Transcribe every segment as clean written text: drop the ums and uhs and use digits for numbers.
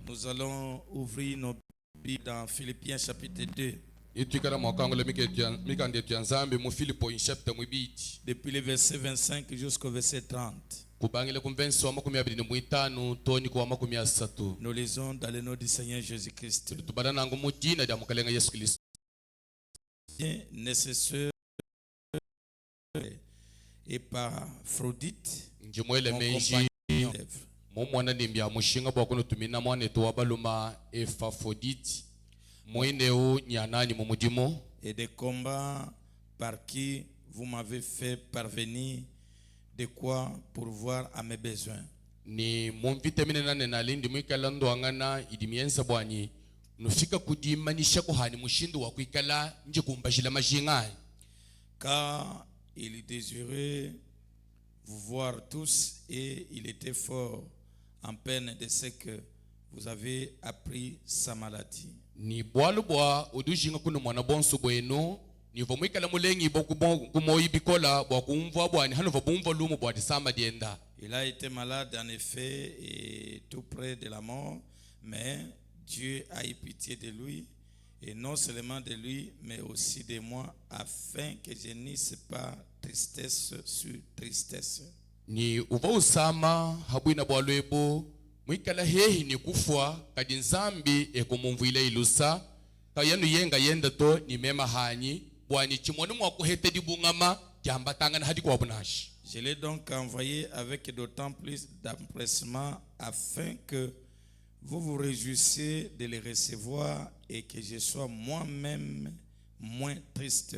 Nous allons ouvrir nos Bibles dans Philippiens chapitre 2. Depuis le verset 25 jusqu'au verset 30. Nous lisons dans le nom du Seigneur Jésus-Christ. Nécessaire et par Aphrodite, mon compagnon. Et des combats par qui vous m'avez fait parvenir de quoi pourvoir à mes besoins. Car il désirait vous voir tous et il était fort en peine de ce que vous avez appris sa maladie. Il a été malade en effet et tout près de la mort, mais Dieu a eu pitié de lui, et non seulement de lui, mais aussi de moi, afin que je n'eusse pas tristesse sur tristesse. Ni uva usama habwina bwalwebo mwikala hehi ni kufwa kadi nzambi ekumumvile ilusa kayanu yenga yenda to ni mema hanyi bwani chimoni mwakuhete dibungama jambatanga na hadi kwa bunashi. Je l'ai donc envoyé avec d'autant plus d'empressement afin que vous vous réjouissiez de les recevoir et que je sois moi-même moins triste.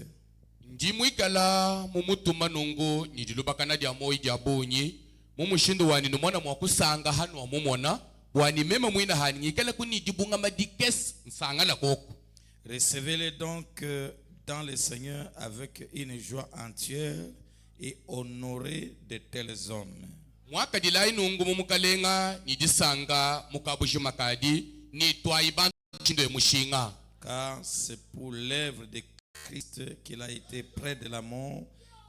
Njimwikala mumutuma nungu nidilubakana dia moi jabonyi mumushindu wani numona mwakusanga hanu wa mumona wani mema mwina hani ngikala kunidibunga madikes nsangala koko. Recevez-les donc dans le Seigneur avec une joie entière et honorez de tels hommes. Mwaka dilai nungu mumukalenga nidisanga mukabujimakadi ni twaibantu chindo emushinga. Car c'est pour l'œuvre de Christ qu'il a été près de la mort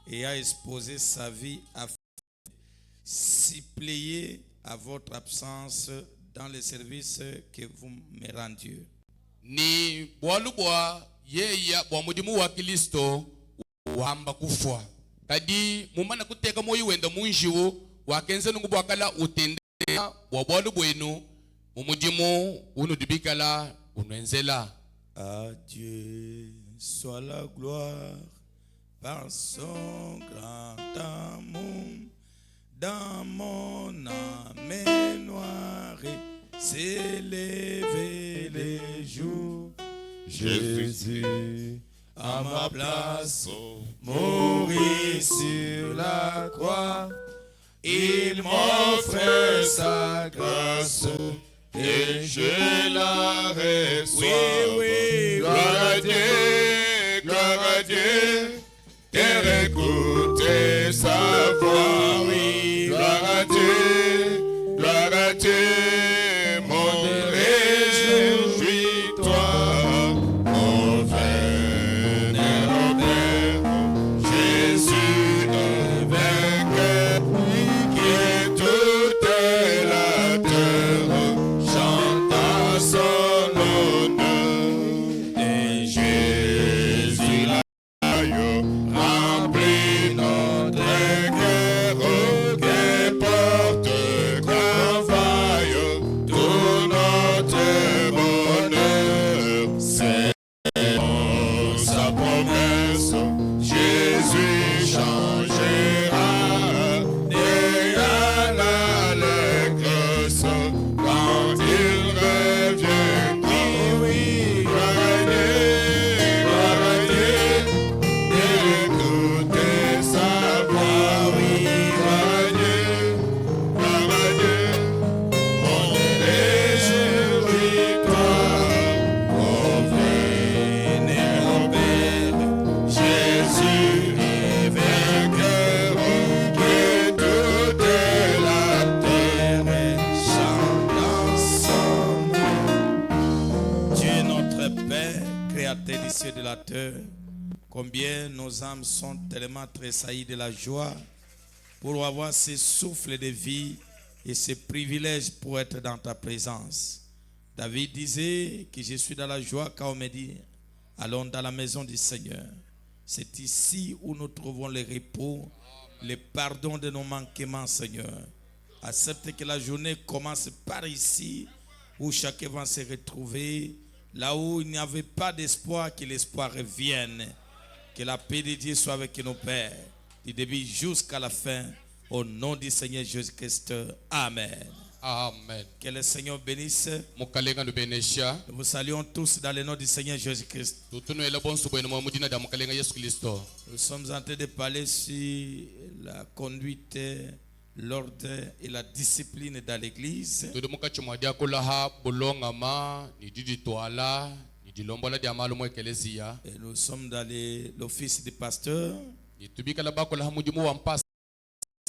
et a exposé sa vie afin de suppléer à votre absence dans le service que vous me rendiez. Ni bwalubwa yeya bwamudimu wa Kristo wamba kufwa kadi mumana kuteka moyi wenda munjiwo wakenze nungu bwakala utendea bwalubwenu mumudimu unudibikala unwenzela. Adieu. Soit la gloire par son grand amour dans mon âme noire s'est levé les jours. Jésus à ma place mourit sur la croix. Il m'offre sa grâce et je la reçois. Oui, gloire à Dieu, d'écouter sa voix. Oui, gloire à Dieu, mon réjouis-toi, mon vénérable Père, Jésus le vainqueur, qui est toute la terre, chante à son honneur, et Jésus la remplit notre cœur, que porte travail tout notre bonheur. C'est sa promesse, Jésus changera et à l'allégresse quand il reviendra. Oui, gloire à Dieu, d'écouter sa voix. Oui, gloire à Dieu, mon réjouis-toi, mon vénérable Père, Jésus est vainqueur, que toute la terre chante en son nom. Dieu notre Père, créateur des cieux et de la terre, combien nos âmes sont tellement tressaillies de la joie pour avoir ce souffle de vie et ce privilège pour être dans ta présence. David disait que je suis dans la joie quand on me dit allons dans la maison du Seigneur. C'est ici où nous trouvons le repos, le pardon de nos manquements, Seigneur. Accepte que la journée commence par ici où chacun va se retrouver. Là où il n'y avait pas d'espoir, que l'espoir revienne. Que la paix de Dieu soit avec nos pères, du début jusqu'à la fin. Au nom du Seigneur Jésus-Christ. Amen. Amen. Que le Seigneur bénisse. Mukalenga nubenesha. Nous vous saluons tous dans le nom du Seigneur Jésus-Christ. Tutunuela bonso bwenu mwa mudina da mukalenga Yesu Kristo. Nous sommes en train de parler sur la conduite, l'ordre et la discipline dans l'église. Tudu mukachimwa dia kulaha bulonga ma ni didi twala ni dilombola dia malu mwa ekelesia. Et nous sommes dans l'office du pasteur. Ni tubika la bakula hamudimu wa mpasa.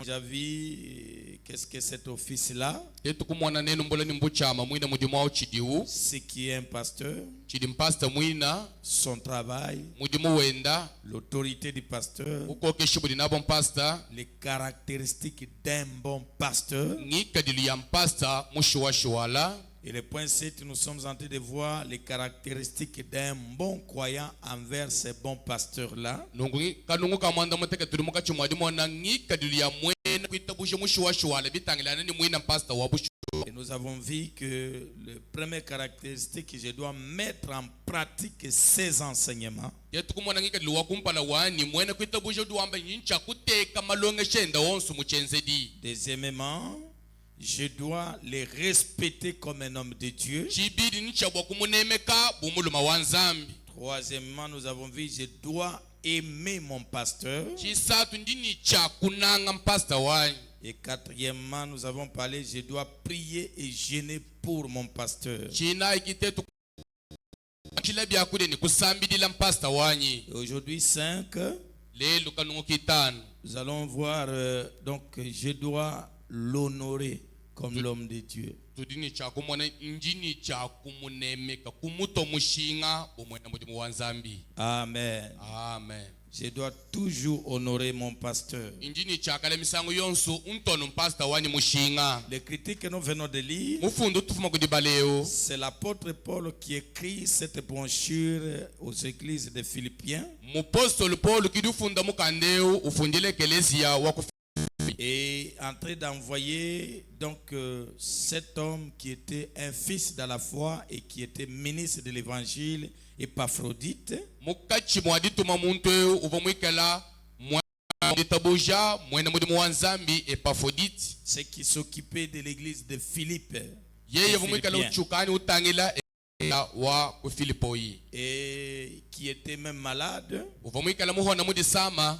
J'ai vu qu'est-ce que cet office-là, Tetukumwana nenu mbola ni mbuchama mwina mudimu wa chidiu. ce qui est un pasteur, Chidim pastor mwina son travail, mudimu wenda l'autorité du pasteur, uko keshibudi na bon pastor. les caractéristiques d'un bon pasteur. Ngika dili ya mpasta mushuwashuwala. Et le point 7, nous sommes en train de voir les caractéristiques d'un bon croyant envers ces bons pasteurs-là. Nungu kanungu kamanda muteke turi mukachimwadi mona ngika dili ya mwena kuitabushe mushuwashuwala bitangilana ni mwina pastor wabushu. Et nous avons vu que la première caractéristique, je dois mettre en pratique ces enseignements. Yetukumona ngika dili wakumpala wani mwena kuitabushe duwamba nyincha kuteka malonga shenda wonsu muchenzedi. Deuxièmement, je dois les respecter comme un homme de Dieu. Chibidi nichabwa kumunemeka bumuluma wanzambi. Troisièmement, nous avons vu, je dois aimer mon pasteur. Chisatu ndini cha kunanga mpasta wani. Et quatrièmement, nous avons parlé, je dois prier et jeûner pour mon pasteur. China ikitetu chilabi akude ni kusambidila mpasta wani. Et aujourd'hui, 5, Lelo kanungu kitano. nous allons voir, donc, je dois l'honorer comme l'homme de Dieu. Tudini cha kumona injini cha kumunemeka kumuto mushinga bomwena mudimu wanzambi. Amen. Amen. Je dois toujours honorer mon pasteur. Injini cha kale misango yonso untono mpasta wani mushinga. Les critiques que nous venons de lire, Mufundu tufuma kudibaleo. c'est l'apôtre Paul qui écrit cette brochure aux églises de Philippiens. Mupostolo Paul kidufunda mukandeo ufundile eklesia waku. Et en train d'envoyer donc cet homme qui était un fils dans la foi et qui était ministre de l'évangile, Épaphrodite. Mukachi mwadituma muntu uvomwikala mwitabuja mwena mudimu wanzambi Épaphrodite. C'est qui s'occupait de l'église de Philippe. Yeye vomwikala uchukani utangila wa ku Filipoyi. Et qui était même malade. Uvomwikala muhona mudisama.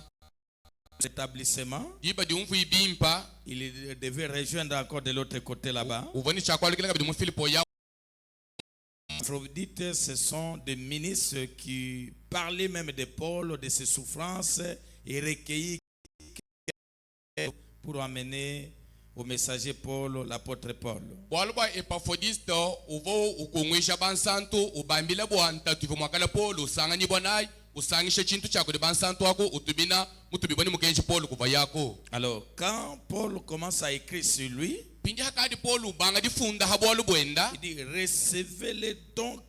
Établissement. Il devait rejoindre encore de l'autre côté là-bas. Aphrodite, ce sont des ministres qui parlaient même de Paul, de ses souffrances et recueillis pour amener au messager Paul, l'apôtre Paul. Alors, quand Paul commence à écrire sur lui, il dit recevez-les donc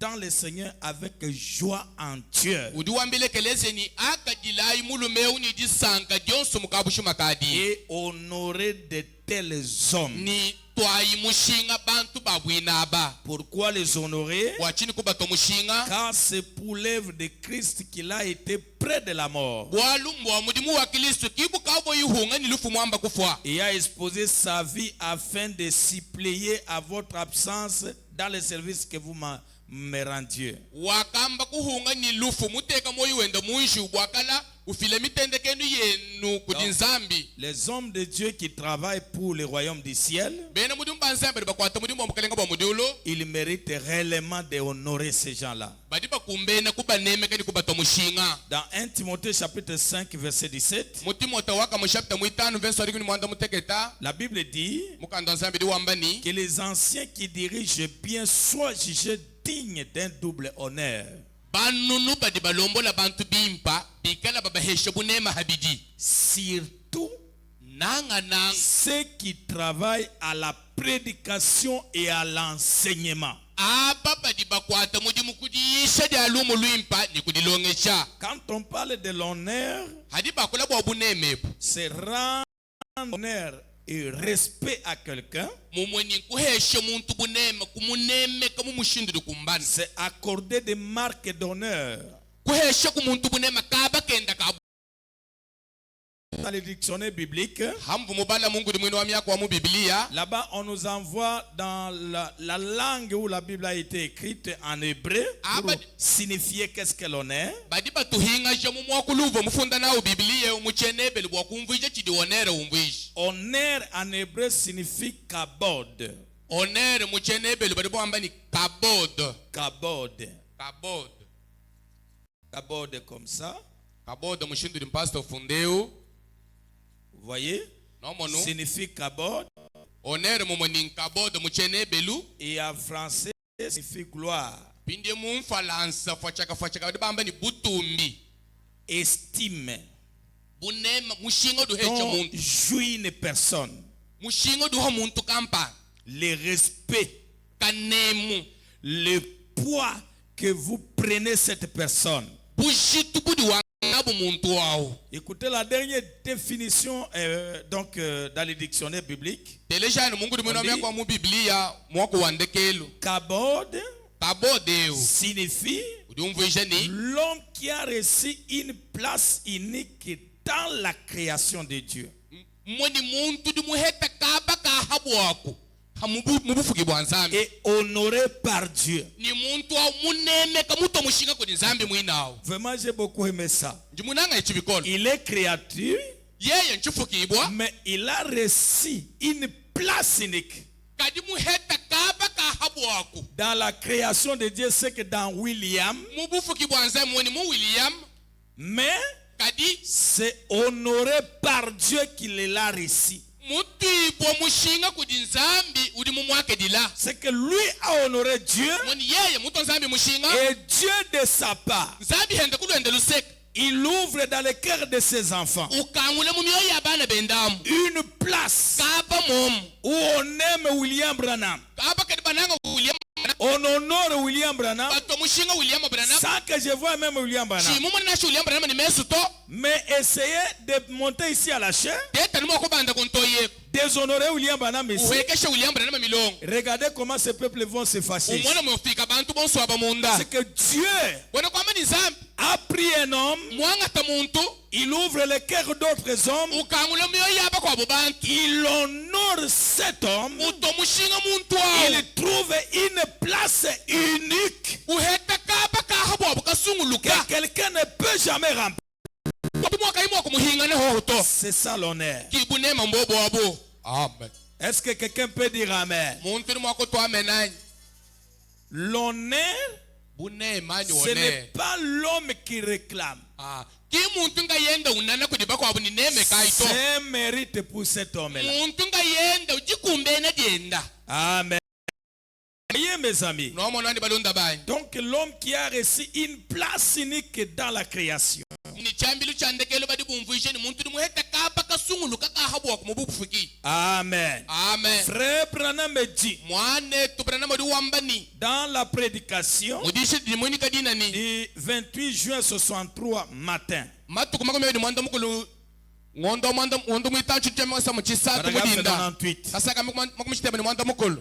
dans le Seigneur avec joie en Dieu. Et honorer de tels hommes. Pourquoi les honorer? Car c'est pour l'œuvre de Christ qu'il a été près de la mort. Il a exposé sa vie afin de suppléer à votre absence dans le service que vous me rendiez. Les hommes de Dieu qui travaillent pour le royaume du ciel, ils méritent réellement d'honorer ces gens-là. Dans 1 Timothée chapitre 5 verset 17, la Bible dit que les anciens qui dirigent bien soient jugés dignes d'un double honneur. Surtout ceux qui travaillent à la prédication et à l'enseignement. Quand on parle de l'honneur, c'est rendre honneur et respect à quelqu'un. C'est accorder des marques d'honneur. Dans les dictionnaires bibliques, là-bas on nous envoie dans la langue où la Bible a été écrite en hébreu pour signifier qu'est-ce que l'honneur. Honneur en hébreu signifie kabod. Kabod. Kabod comme ça. Vous voyez? Signifie kabod. Et en français, signifie gloire. Estime. Donc, jouir une personne. Le respect. Le poids que vous prenez cette personne. Écoutez la dernière définition dans les dictionnaires bibliques. Kabod signifie l'homme qui a reçu une place unique dans la création de Dieu. Et honoré par Dieu. Vraiment, j'ai beaucoup aimé ça. Il est créature, mais il a reçu une place unique. Dans la création de Dieu, c'est que dans William, mais c'est honoré par Dieu qu'il l'a reçu. C'est que lui a honoré Dieu, et Dieu de sa part, il ouvre dans le cœur de ses enfants une place où on aime William Branham. On honore William Branham sans que je vois même William Branham. Mais essayez de monter ici à la chaîne, déshonorer William Branham ici. Regardez comment ces peuples vont se fâcher. C'est que Dieu a pris un homme, il ouvre le cœur d'autres hommes, il honore cet homme, il trouve une place unique que quelqu'un ne peut jamais remplir. C'est ça l'honneur. Est-ce que quelqu'un peut dire amen? L'honneur, ce n'est pas l'homme qui réclame. C'est un mérite pour cet homme-là. Amen. Voyez mes amis. Donc l'homme qui a reçu une place unique dans la création. Amen. Frère Branham me dit dans la prédication du 28 juin 63 matin.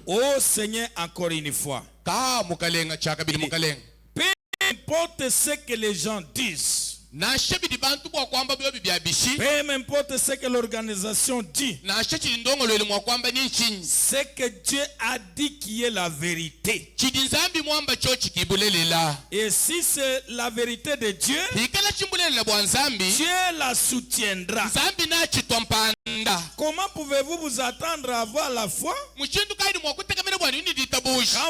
Oh Seigneur, encore une fois, peu importe ce que les gens disent, peu importe ce que l'organisation dit, c'est que Dieu a dit qu'il est la vérité. Et si c'est la vérité de Dieu, Dieu la soutiendra. Comment pouvez-vous vous attendre à avoir la foi quand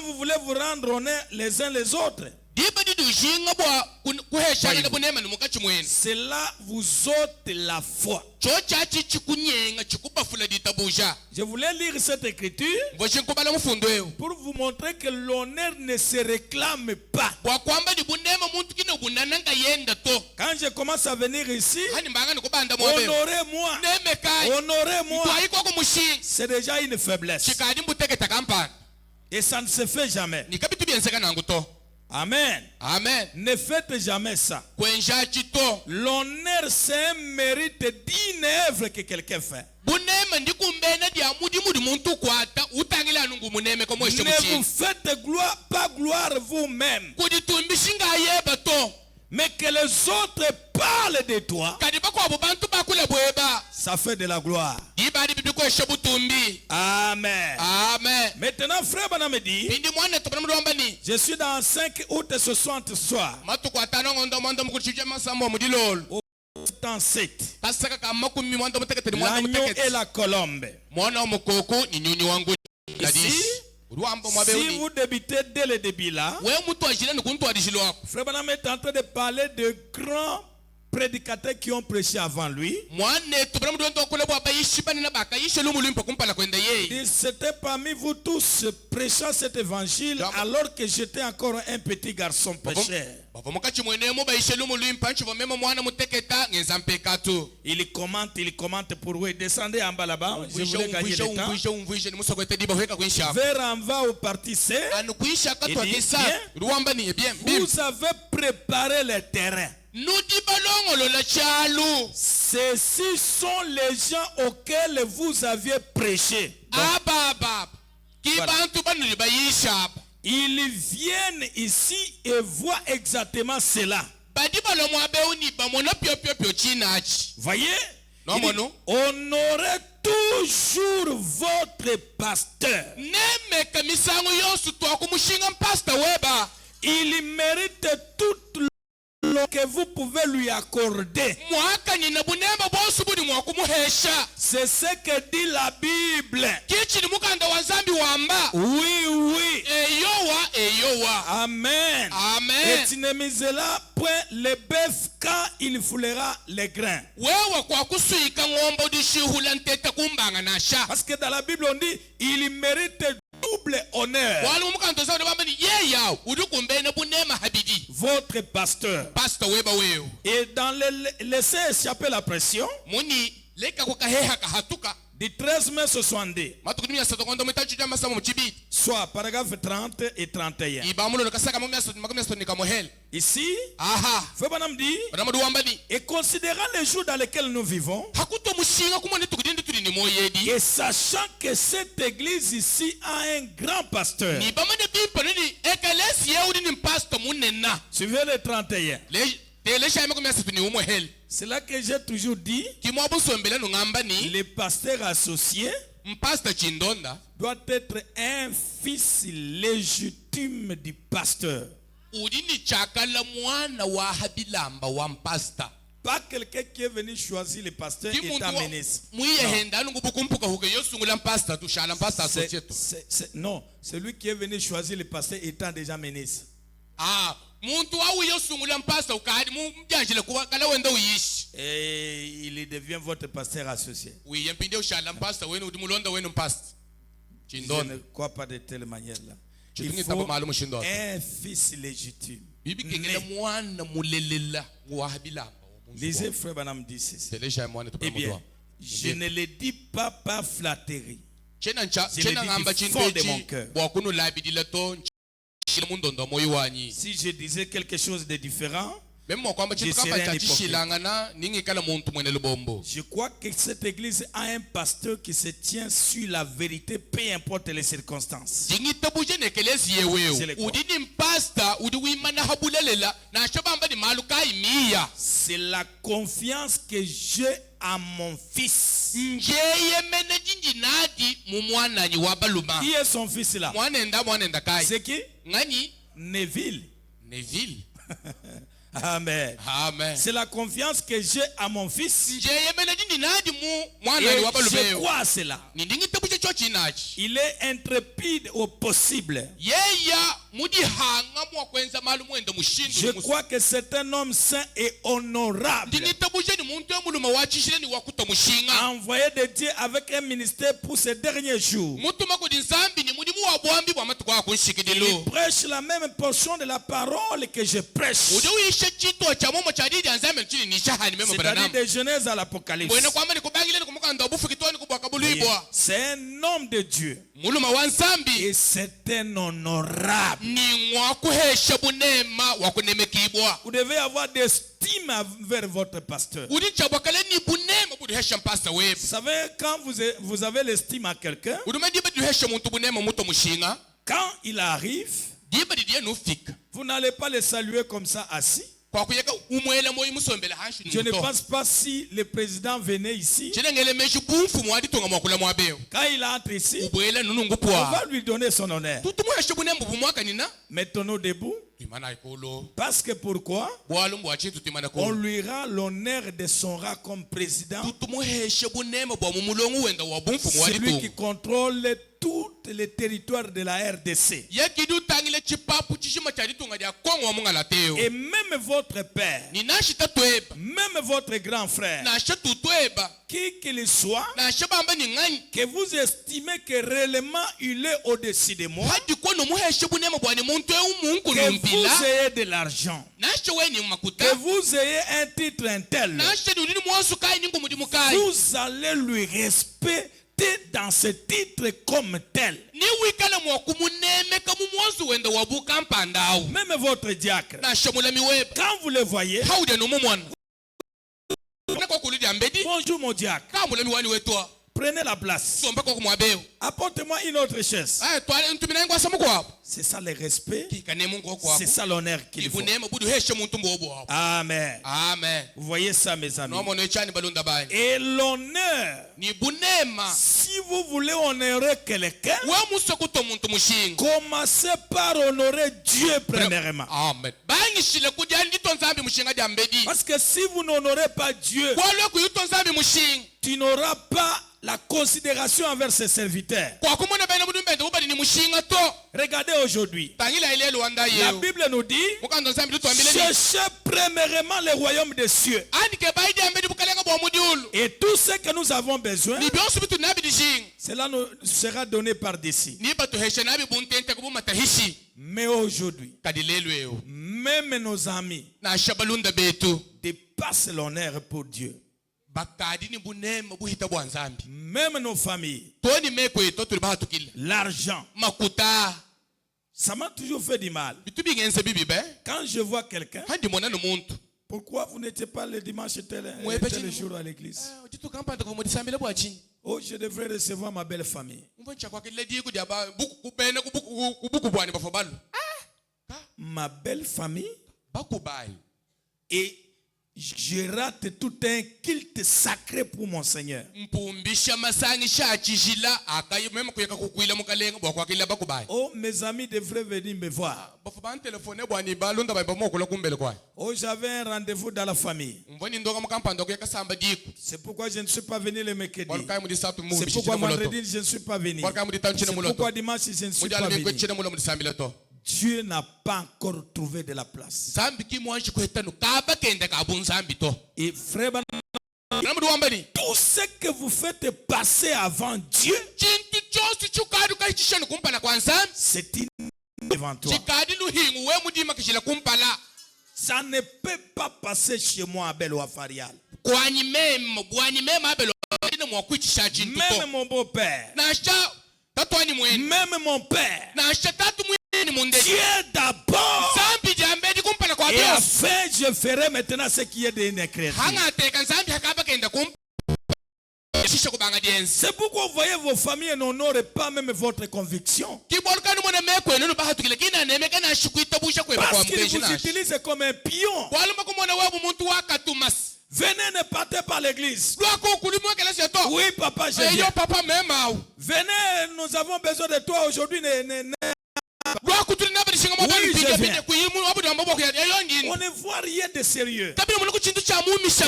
vous voulez vous rendre honneur les uns les autres? Cela vous ôte la foi. Je voulais lire cette écriture pour vous montrer que l'honneur ne se réclame pas. Quand je commence à venir ici, honorez-moi. Honorez-moi. C'est déjà une faiblesse. Et ça ne se fait jamais. Amen. Amen. Ne faites jamais ça. L'honneur, c'est un mérite d'une œuvre que quelqu'un fait. Ne vous faites pas gloire vous-même, mais que les autres parlent de toi. Ça fait de la gloire. Amen. Amen. Maintenant, frère Branham dit, je suis dans 5 août 60 soir. Dans 7. L'agneau et la colombe. Ici, si vous débutez dès le début là, frère Branham est en train de parler de grands prédicateurs qui ont prêché avant lui. C'était parmi vous tous prêchant cet évangile alors que j'étais encore un petit garçon pécheur. Il commente pour vous. Descendez en bas là-bas. Je voulais gagner le temps. Vers en bas au parti C. Il dit, bien, vous avez préparé le terrain. Ceux-ci sont les gens auxquels vous aviez prêché. Ils viennent ici et voient exactement cela. Voyez? Honorez toujours votre pasteur. Il mérite toute l'honneur que vous pouvez lui accorder. C'est ce que dit la Bible. Oui, oui. Amen. Amen. Et tu ne miseras point le bœuf quand il foulera les grains. Parce que dans la Bible on dit, il mérite double honneur. Votre pasteur. Et dans laisser échapper la pression, du 13 mai 62, soit paragraphe 30 et 31. Ici, Frère Branham dit, et considérant les jours dans lesquels nous vivons, et sachant que cette église ici a un grand pasteur. Suivez le 31. C'est là que j'ai toujours dit, le pasteur associé doit être un fils légitime du pasteur. Pas quelqu'un qui est venu choisir le pasteur étant ministre. Non, c'est lui qui est venu choisir le pasteur étant déjà ministre. Et il devient votre pasteur associé. Je ne crois pas de telle manière là. Il faut un fils légitime. Lisez Frère Branham dit ceci. Eh bien, je ne le dis pas par flatterie. Je le dis du fond de mon cœur. Si je disais quelque chose de différent, je serais un hypocrite. Je crois que cette église a un pasteur qui se tient sur la vérité, peu importe les circonstances. C'est la confiance que j'ai à mon fils. Qui est son fils là? C'est qui? Neville. Amen. Amen. C'est la confiance que j'ai à mon fils. nje yemene ndinadi mu Et mwana ali je wabalubeo crois à cela. nindingitebu checho chinachi Il est intrépide au possible. yeya mudihanga mwakwenza malu mwenda Je mushindu crois que c'est un homme saint et honorable, ndingitebuje ni muntu emuluma wachishile ni wakuta mushinga envoyé de Dieu avec un ministère pour ces derniers jours. mutuma kudi nzambi ni mudimu wa bwambi bwa matuko Il akunshikidilo prêche la même portion de la parole que je prêche. udi uishe chito cha momo cha didi anzambe chini ni shahani memo C'est-à-dire baranam de Genèse à l'Apocalypse. bwena kwamba ni kubangile ni kumukanda obufu kitoni kubwa kabulibwa C'est un homme de Dieu. muluma wa nzambi Et c'est un honorable. ni mwakuhesha bunema wakunemekibwa Vous devez avoir de l'estime vers votre pasteur. udi chabwakale ni bunema buduhesha mpasta webu Vous savez, quand vous avez l'estime à quelqu'un, uduma diba duhesha muntu bunema muto mushinga quand il arrive, diba didiye nufika vous n'allez pas le saluer comme ça assis. kwa kuyeka umwele moyi musombele hanshi Je ne nuto pense pas si le président venait ici. chenengele meshi bumfu mwadi tonga mwakula mwabeo Quand il entre ici, ubwele nunungu on va pwa lui donner son honneur. tutumuhesha bunembu bumwaka nina Mettons-nous debout. timana ikolo Parce que pourquoi? bwalu mbwachitu timana On ko lui rend l'honneur de son rang comme président. tutumuhesha bunema bwa mumulongu wenda wa bumfu mwadi Celui qui tonga contrôle tous les territoires de la RDC. yekidu tangile chipapu chishima chadi tonga dia kongo wa mungala teo Et même votre père, ninashita tweba même votre grand frère, nasha tutweba qui qu'il soit, nasha bamba ni ngani que vous estimez que réellement il est au-dessus de moi, hadi ko nomuhesha bunema bwa ni muntu eumungu que numpila vous ayez de l'argent, nasha weni que makuta vous ayez un titre intel, nasha dulini mwasu kai ningu mudi mukai vous allez lui respecter dans ce titre comme tel. ni wikala mwakumunemeka mumwazu wenda wabuka mpandao Même votre diacre, nasha mulami weba quand vous le voyez, haude numumwana nako kulidi ambedi bonjour mon diacre, ka mulami wani wetwa prenez la place. somba ko kumwabeo Apportez-moi une autre chaise. twale ntumina ngwasa mukwabo C'est ça le respect, kikane mungu c'est kwabo ça l'honneur qu'il faut. ibunema buduhesha muntu mbobo wabo Amen. amen Vous voyez ça, mes amis. nomo no chani balunda bani Et l'honneur, ni bunema si vous voulez honorer quelqu'un, we musokuto muntu mushinga commencez par honorer Dieu premièrement. amen bangishile kujya ndito nzambi mushinga dia mbedi Parce que si vous n'honorez pas Dieu, kwalo kuyito nzambi mushinga tu n'auras pas la considération envers ses serviteurs. kwa kumona bene budumbende bubali ni mushinga to Regardez aujourd'hui. tangila ile luanda La yeo Bible nous dit, mukando nzambi tutwambile ni cherchez premièrement le royaume des cieux. andike baidi ambedi bukalenga bwa mudiulu Et tout ce que nous avons besoin, ni byosu bitu nabi dishinga cela nous sera donné par d'ici. ni batuhesha nabi buntente kubu matahishi Mais aujourd'hui, kadilelweo même nos amis na shabalunda betu dépassent l'honneur pour Dieu. bakadi ni bunema buhita bwa nzambi Même nos familles, toni mekweto tuli bahatukile l'argent, makuta ça m'a toujours fait du mal. bitu bingenze bibi be Quand je vois quelqu'un, handi mona no muntu pourquoi vous n'étiez pas le dimanche tel, Ouais, tel petit- jour à l'église? ujitu kampanda ko modisambile bwa chini Oh, je devrais recevoir ma belle famille. umva kwa kile diku dia ba buku kubene kubuku bwani bafobalo Ma belle famille, bakubali et je rate tout un culte sacré pour mon Seigneur. mpumbisha masangi shachishila akayi mema kuyeka kukwila mukalenga bwa kwa kile bakubali Oh, mes amis devraient venir me voir. bafoban telefone bwani balunda ba mokula kumbele kwa Oh, j'avais un rendez-vous dans la famille. umvani ndoka mukampanda kuyeka samba diku C'est pourquoi je ne suis pas venu le mercredi. walkai mudisatu mu C'est pourquoi vendredi, je ne suis pas venu. walkai muditanchine C'est muloto pourquoi dimanche, je ne suis pas mudali venu. mekwechine mulo mudisambile to Dieu n'a pas encore trouvé de la place. zambi kimwanshi kwetanu kaba kende kabun zambi to Et frère, namudu wambani tout ce que vous faites passer avant Dieu, chintu chose chukadu kachishanu kumpala kwa nzambi c'est devant toi. chikadi luhingu we mudima kishila kumpala Ça ne peut pas passer chez moi à Belo Afarial. bwani mema abelo ine mwakwicisha chintu Même to mon beau-père, nasha tatwani mweni même mon père, nasha tatu mweni munde Dieu d'abord. zambi jambedi kumpala kwa Et byo enfin, je ferai maintenant ce qui est de l'incrédule. hanga teka nzambi hakaba kende kumpala shisha kubanga diensi C'est pourquoi vous voyez vos familles n'honorent pas même votre conviction. kibolkani mwana mekwenu nubahatukile kina nemeka nashikuita busha kweba kwa Parce qu'ils mkeshi vous nashi utilisent comme un pion. waluma kumona wabu muntu wakatumasi Venez, ne partez pas à l'église. lwako kulimwa kela seto Oui, papa, je eyo viens. papa mema au Venez, nous avons besoin de toi aujourd'hui. Oui, je viens. On ne voit rien de sérieux. S'il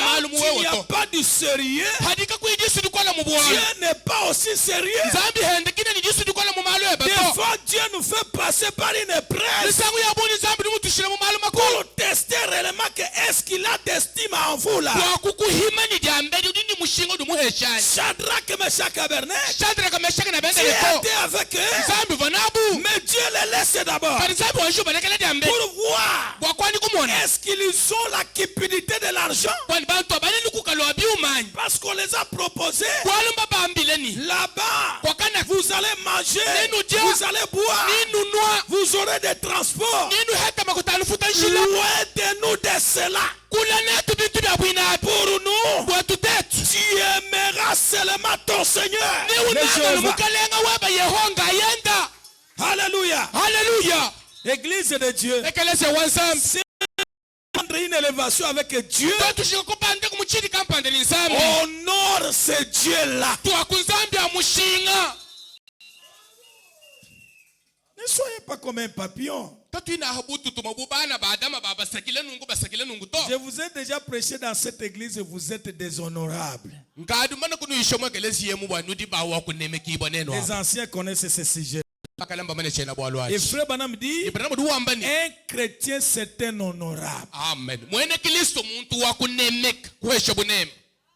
n'y a pas de sérieux, Dieu n'est pas aussi sérieux. Des fois, Dieu nous fait passer par une épreuve pour tester réellement que est-ce qu'il a d'estime en vous là. Shadrach, Meshach et Abednego, Dieu était avec eux, mais Dieu les laisse d'abord pour voir est-ce qu'ils ont la cupidité de l'argent, parce qu'on les a proposés là-bas. Vous allez manger, vous allez boire, vous aurez des transports. Loin de nous de cela. Pour nous, tu aimeras seulement ton Seigneur. Alléluia. Alléluia. Église de Dieu. C'est prendre une élévation avec Dieu. Honore ce Dieu-là. Ne soyez pas comme un papillon. Je vous ai déjà prêché dans cette église et vous êtes déshonorables. Les anciens connaissent ce sujet. Et frère Branham dit, un chrétien c'est un honorable. Amen.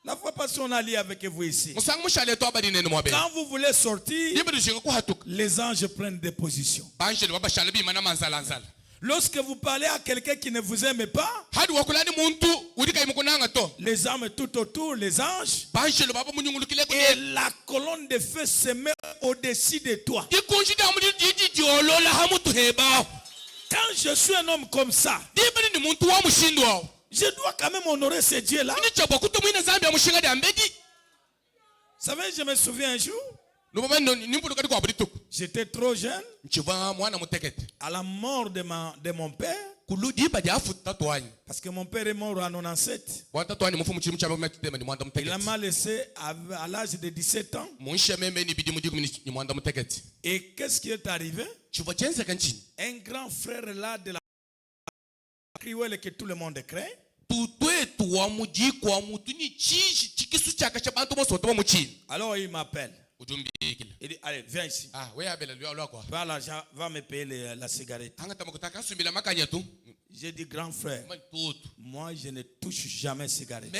La fois passée on a lié avec vous ici. Quand vous voulez sortir, les anges prennent des positions. Lorsque vous parlez à quelqu'un qui ne vous aime pas, les âmes tout autour, les anges, et la colonne de feu se met au-dessus de toi. Quand je suis un homme comme ça, je dois quand même honorer ce Dieu-là. Vous savez, je me souviens un jour, j'étais trop jeune. À la mort de mon père, parce que mon père est mort en 97. Il m'a laissé à l'âge de 17 ans. Et qu'est-ce qui est arrivé? Un grand frère là de la Kriwele que tout le monde craint. Alors il m'appelle. Il dit, allez, viens ici. Va l'argent, va me payer la cigarette. J'ai dit, grand frère, moi je ne touche jamais cigarette.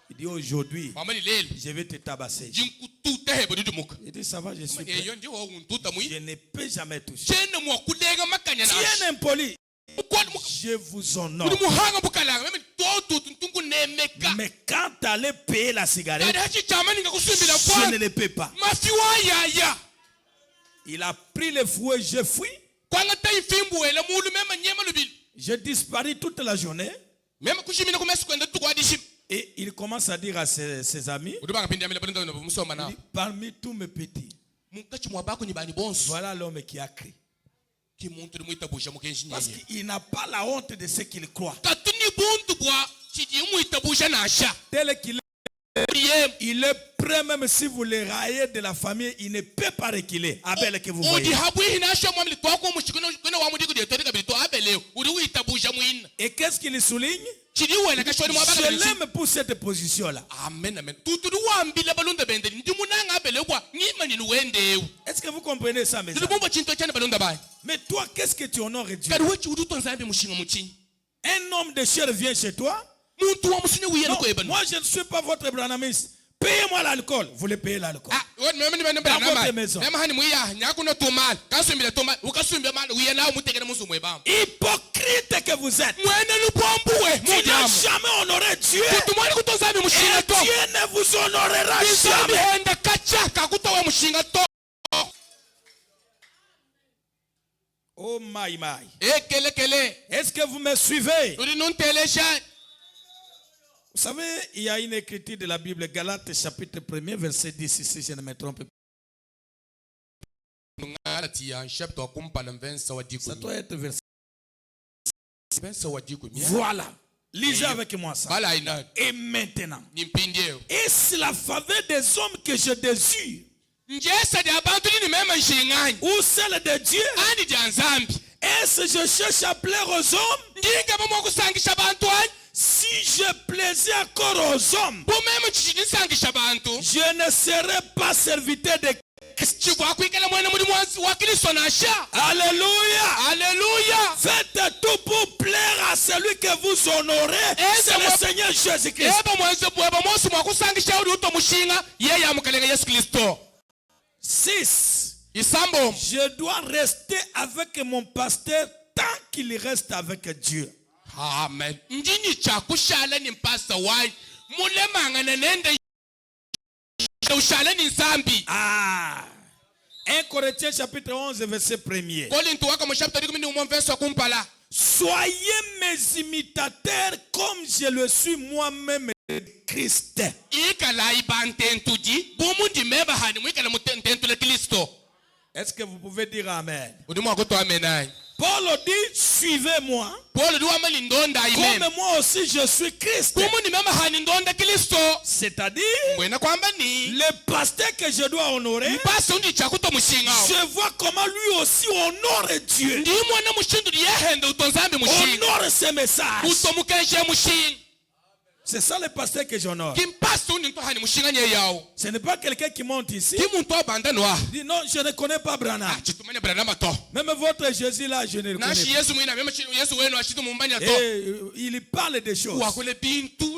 Il dit, aujourd'hui, je vais te tabasser. Il dit, ça va, je suis prêt. Je ne peux jamais toucher. Tu es impoli. Je vous honore. Mais quand tu allais payer la cigarette, je ne le paie pas. Il a pris le fouet, je fuis. J'ai disparu toute la journée. Et il commence à dire à ses amis, parmi tous mes petits, voilà l'homme qui a crié. Parce qu'il n'a pas la honte de ce qu'il croit. Tel qu'il est, il est prêt, même si vous le raillez de la famille, il ne peut pas reculer. Abel que vous voyez. Et qu'est-ce qu'il souligne? Je l'aime pour cette position-là. Amen, amen. Est-ce que vous comprenez ça, mes amis? Mais toi, qu'est-ce que tu honores Dieu? Un homme de chair vient chez toi. Non, moi, je ne suis pas votre branhamiste. Payez-moi l'alcool. Vous voulez payer l'alcool dans votre maison. Hypocrite que vous êtes. Tu n'as jamais honoré Dieu. Et Dieu ne vous honorera jamais. Oh my my. Est-ce que vous me suivez? Vous savez, il y a une écriture de la Bible, Galates chapitre 1er, verset 10, si je ne me trompe pas. Ça doit être verset. Voilà. Lisez avec moi ça. Et maintenant, est-ce la faveur des hommes que je désire? ou celle de Dieu? Est-ce que je cherche à plaire aux hommes? Si je plaisais encore aux hommes, je ne serais pas serviteur de Christ. Alléluia. Alléluia. Faites tout pour plaire à celui que vous honorez. C'est le Seigneur Jésus-Christ. 6. Je dois rester avec mon pasteur tant qu'il reste avec Dieu. Amen. Ndini chakushala ni mpasa wai. Mulemanga nende ushala ni nsambi. 1 Corinthiens chapitre 11 verset 1er. Soyez mes imitateurs comme je le suis moi-même de Christ. Est-ce que vous pouvez dire Amen? Paul dit, suivez-moi. Comme moi aussi je suis Christ. C'est-à-dire, le pasteur que je dois honorer, je vois comment lui aussi honore Dieu. Honore ses messages. C'est ça le pasteur que j'honore. Ce n'est pas quelqu'un qui monte ici. Dit non, je ne connais pas Branham. Même votre Jésus là, je ne le connais pas. Et il parle des choses.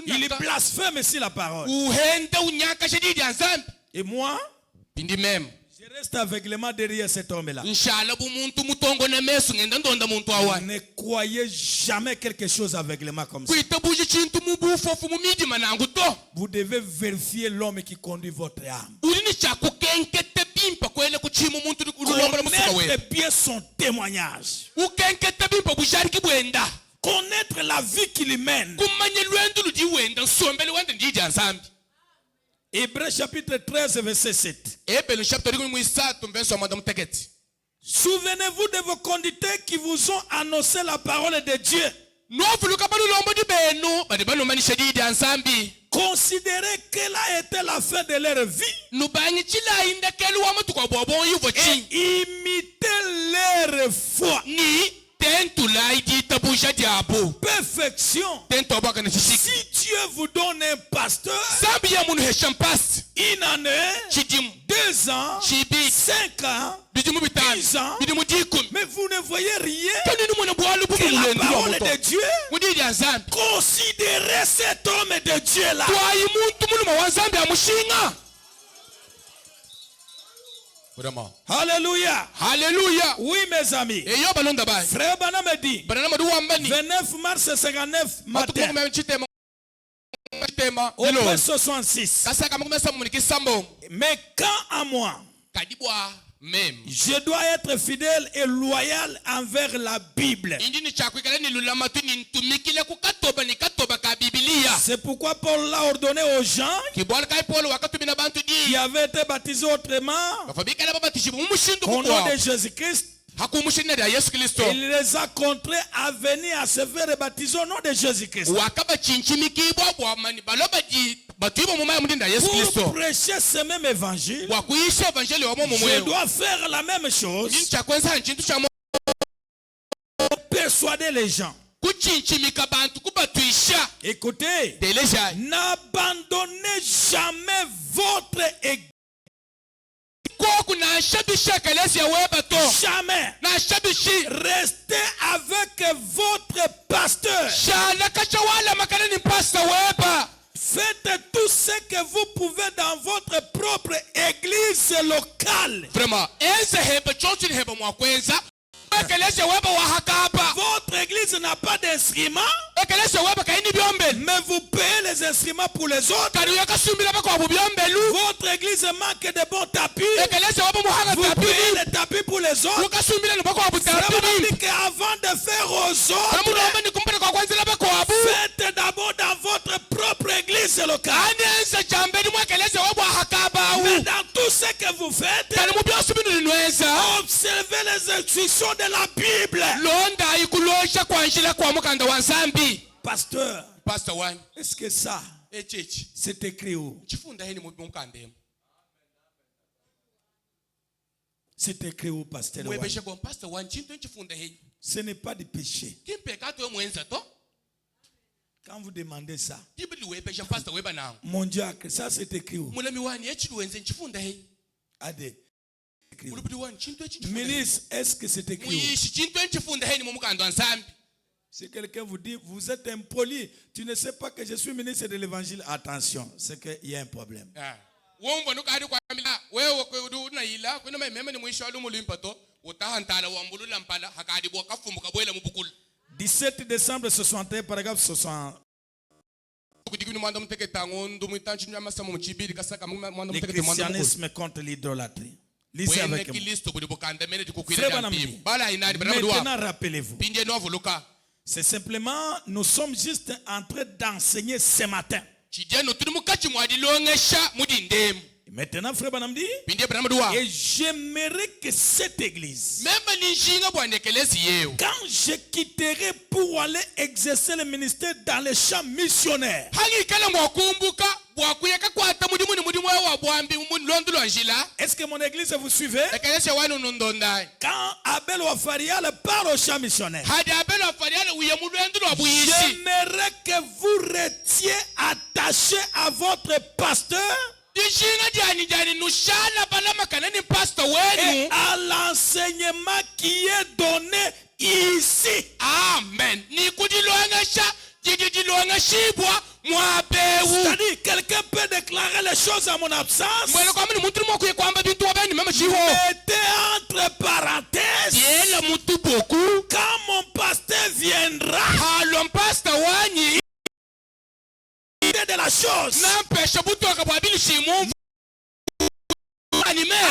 Il blasphème ici la parole. Et moi, je reste aveuglément derrière cet homme-là. Ne croyez jamais quelque chose aveuglément comme ça. Vous devez vérifier l'homme qui conduit votre âme. Connaître bien son témoignage. Connaître la vie qu'il mène. Hébreux chapitre 13 verset 7. Souvenez-vous de vos conducteurs qui vous ont annoncé la parole de Dieu. Considérez quelle a été la fin de leur vie et imitez leur foi. Perfection. Si Dieu vous donne un pasteur, une année, 2 ans, 5 ans, 10 ans, mais vous ne voyez rien que la parole de Dieu, considérez cet homme de Dieu là. Alléluia. Alléluia. Oui, mes amis. Frère Branham me dit 29 mars 59 matin au verset 66. Mais quand à moi, je dois être fidèle et loyal envers la Bible. C'est pourquoi Paul l'a ordonné aux gens qui avaient été baptisés autrement au nom de Jésus-Christ. Il les a contraints à venir à se faire baptiser au nom de Jésus-Christ. Pour prêcher ce même évangile, je dois faire la même chose pour persuader les gens. Écoutez, n'abandonnez jamais votre église. Jamais. Restez avec votre pasteur. Faites tout ce que vous pouvez dans votre propre église locale. Votre église n'a pas d'instrument, mais vous payez les instruments pour les autres. Votre église manque de bons tapis, vous payez les tapis pour les autres. Avant de faire aux autres, faites d'abord dans votre propre église locale. Mais dans tout ce que vous faites, observez les instructions de la Bible. Pasteur, est-ce que ça c'est écrit où? C'est écrit au pasteur. mwebeshe kwa pastor wa nchinto nchifunda henyi Ce n'est pas du péché. kimpeka to mwenza to Quand vous demandez ça, tibili webeshe pastor weba nangu mon Dieu, ça c'est écrit où? mulami wani echiluwenze nchifunda henyi Adé. Écrit où? mulubili wani nchinto nchifunda henyi Ministre, est-ce que c'est écrit où? muyishi chinto nchifunda henyi mumukando ansambi. Si quelqu'un vous dit, vous êtes impoli, tu ne sais pas que je suis ministre de l'évangile, attention, c'est qu'il y a un problème. wombo nukari kwa mila wewe kwedu na ila kwena meme ni mwisho alu mulimpato utahantala wambulula mpala hakadi bwa kafumbuka bwela mubukulu 17 décembre 61, paragraphe 60. kudikini mwanda muteke tango ndu mwitanchi nyama samu mchibiri kasaka mwanda Le muteke mwanda mukulu christianisme contre l'idolâtrie. Lisez avec moi. Kristo budi bukanda mene Frère dikukwira Branham jampi dit, bala inani bana mduwa maintenant rappelez-vous. pindie no avuluka C'est simplement, nous sommes juste en train d'enseigner ce matin. chijeno tuli mukachi mwadilongesha mudindemu Maintenant, Frère Branham dit, pindie bana mduwa et j'aimerais que cette église, memba nishinga bwanekelezi yeo quand je quitterai pour aller exercer le ministère dans les champs missionnaires, hangi kala mwakumbuka bwakuyeka kwata mudimu ni mudimu wa bwambi mu londo lwanjila est-ce que mon église vous suivez? ekelese wanu nundondai Quand Abel Wafarial parle aux champs missionnaires, hadi abelo afariale uye mu lwendo lwa buyisi j'aimerais que vous restiez attachés à votre pasteur dishinga jani nushala balama kanani pastor et wenu à l'enseignement qui est donné ici. amen ni kudilongesha jidilongeshibwa mwabewu C'est-à-dire, quelqu'un peut déclarer les choses à mon absence. mwele kwa mini muntu mwakuye kwamba bintu wabeni mama shiho Mettez entre parenthèses, yela mutu boku quand mon pasteur viendra, halo pastor wanyi idée de la chose. nampesha butoka bwabili shimu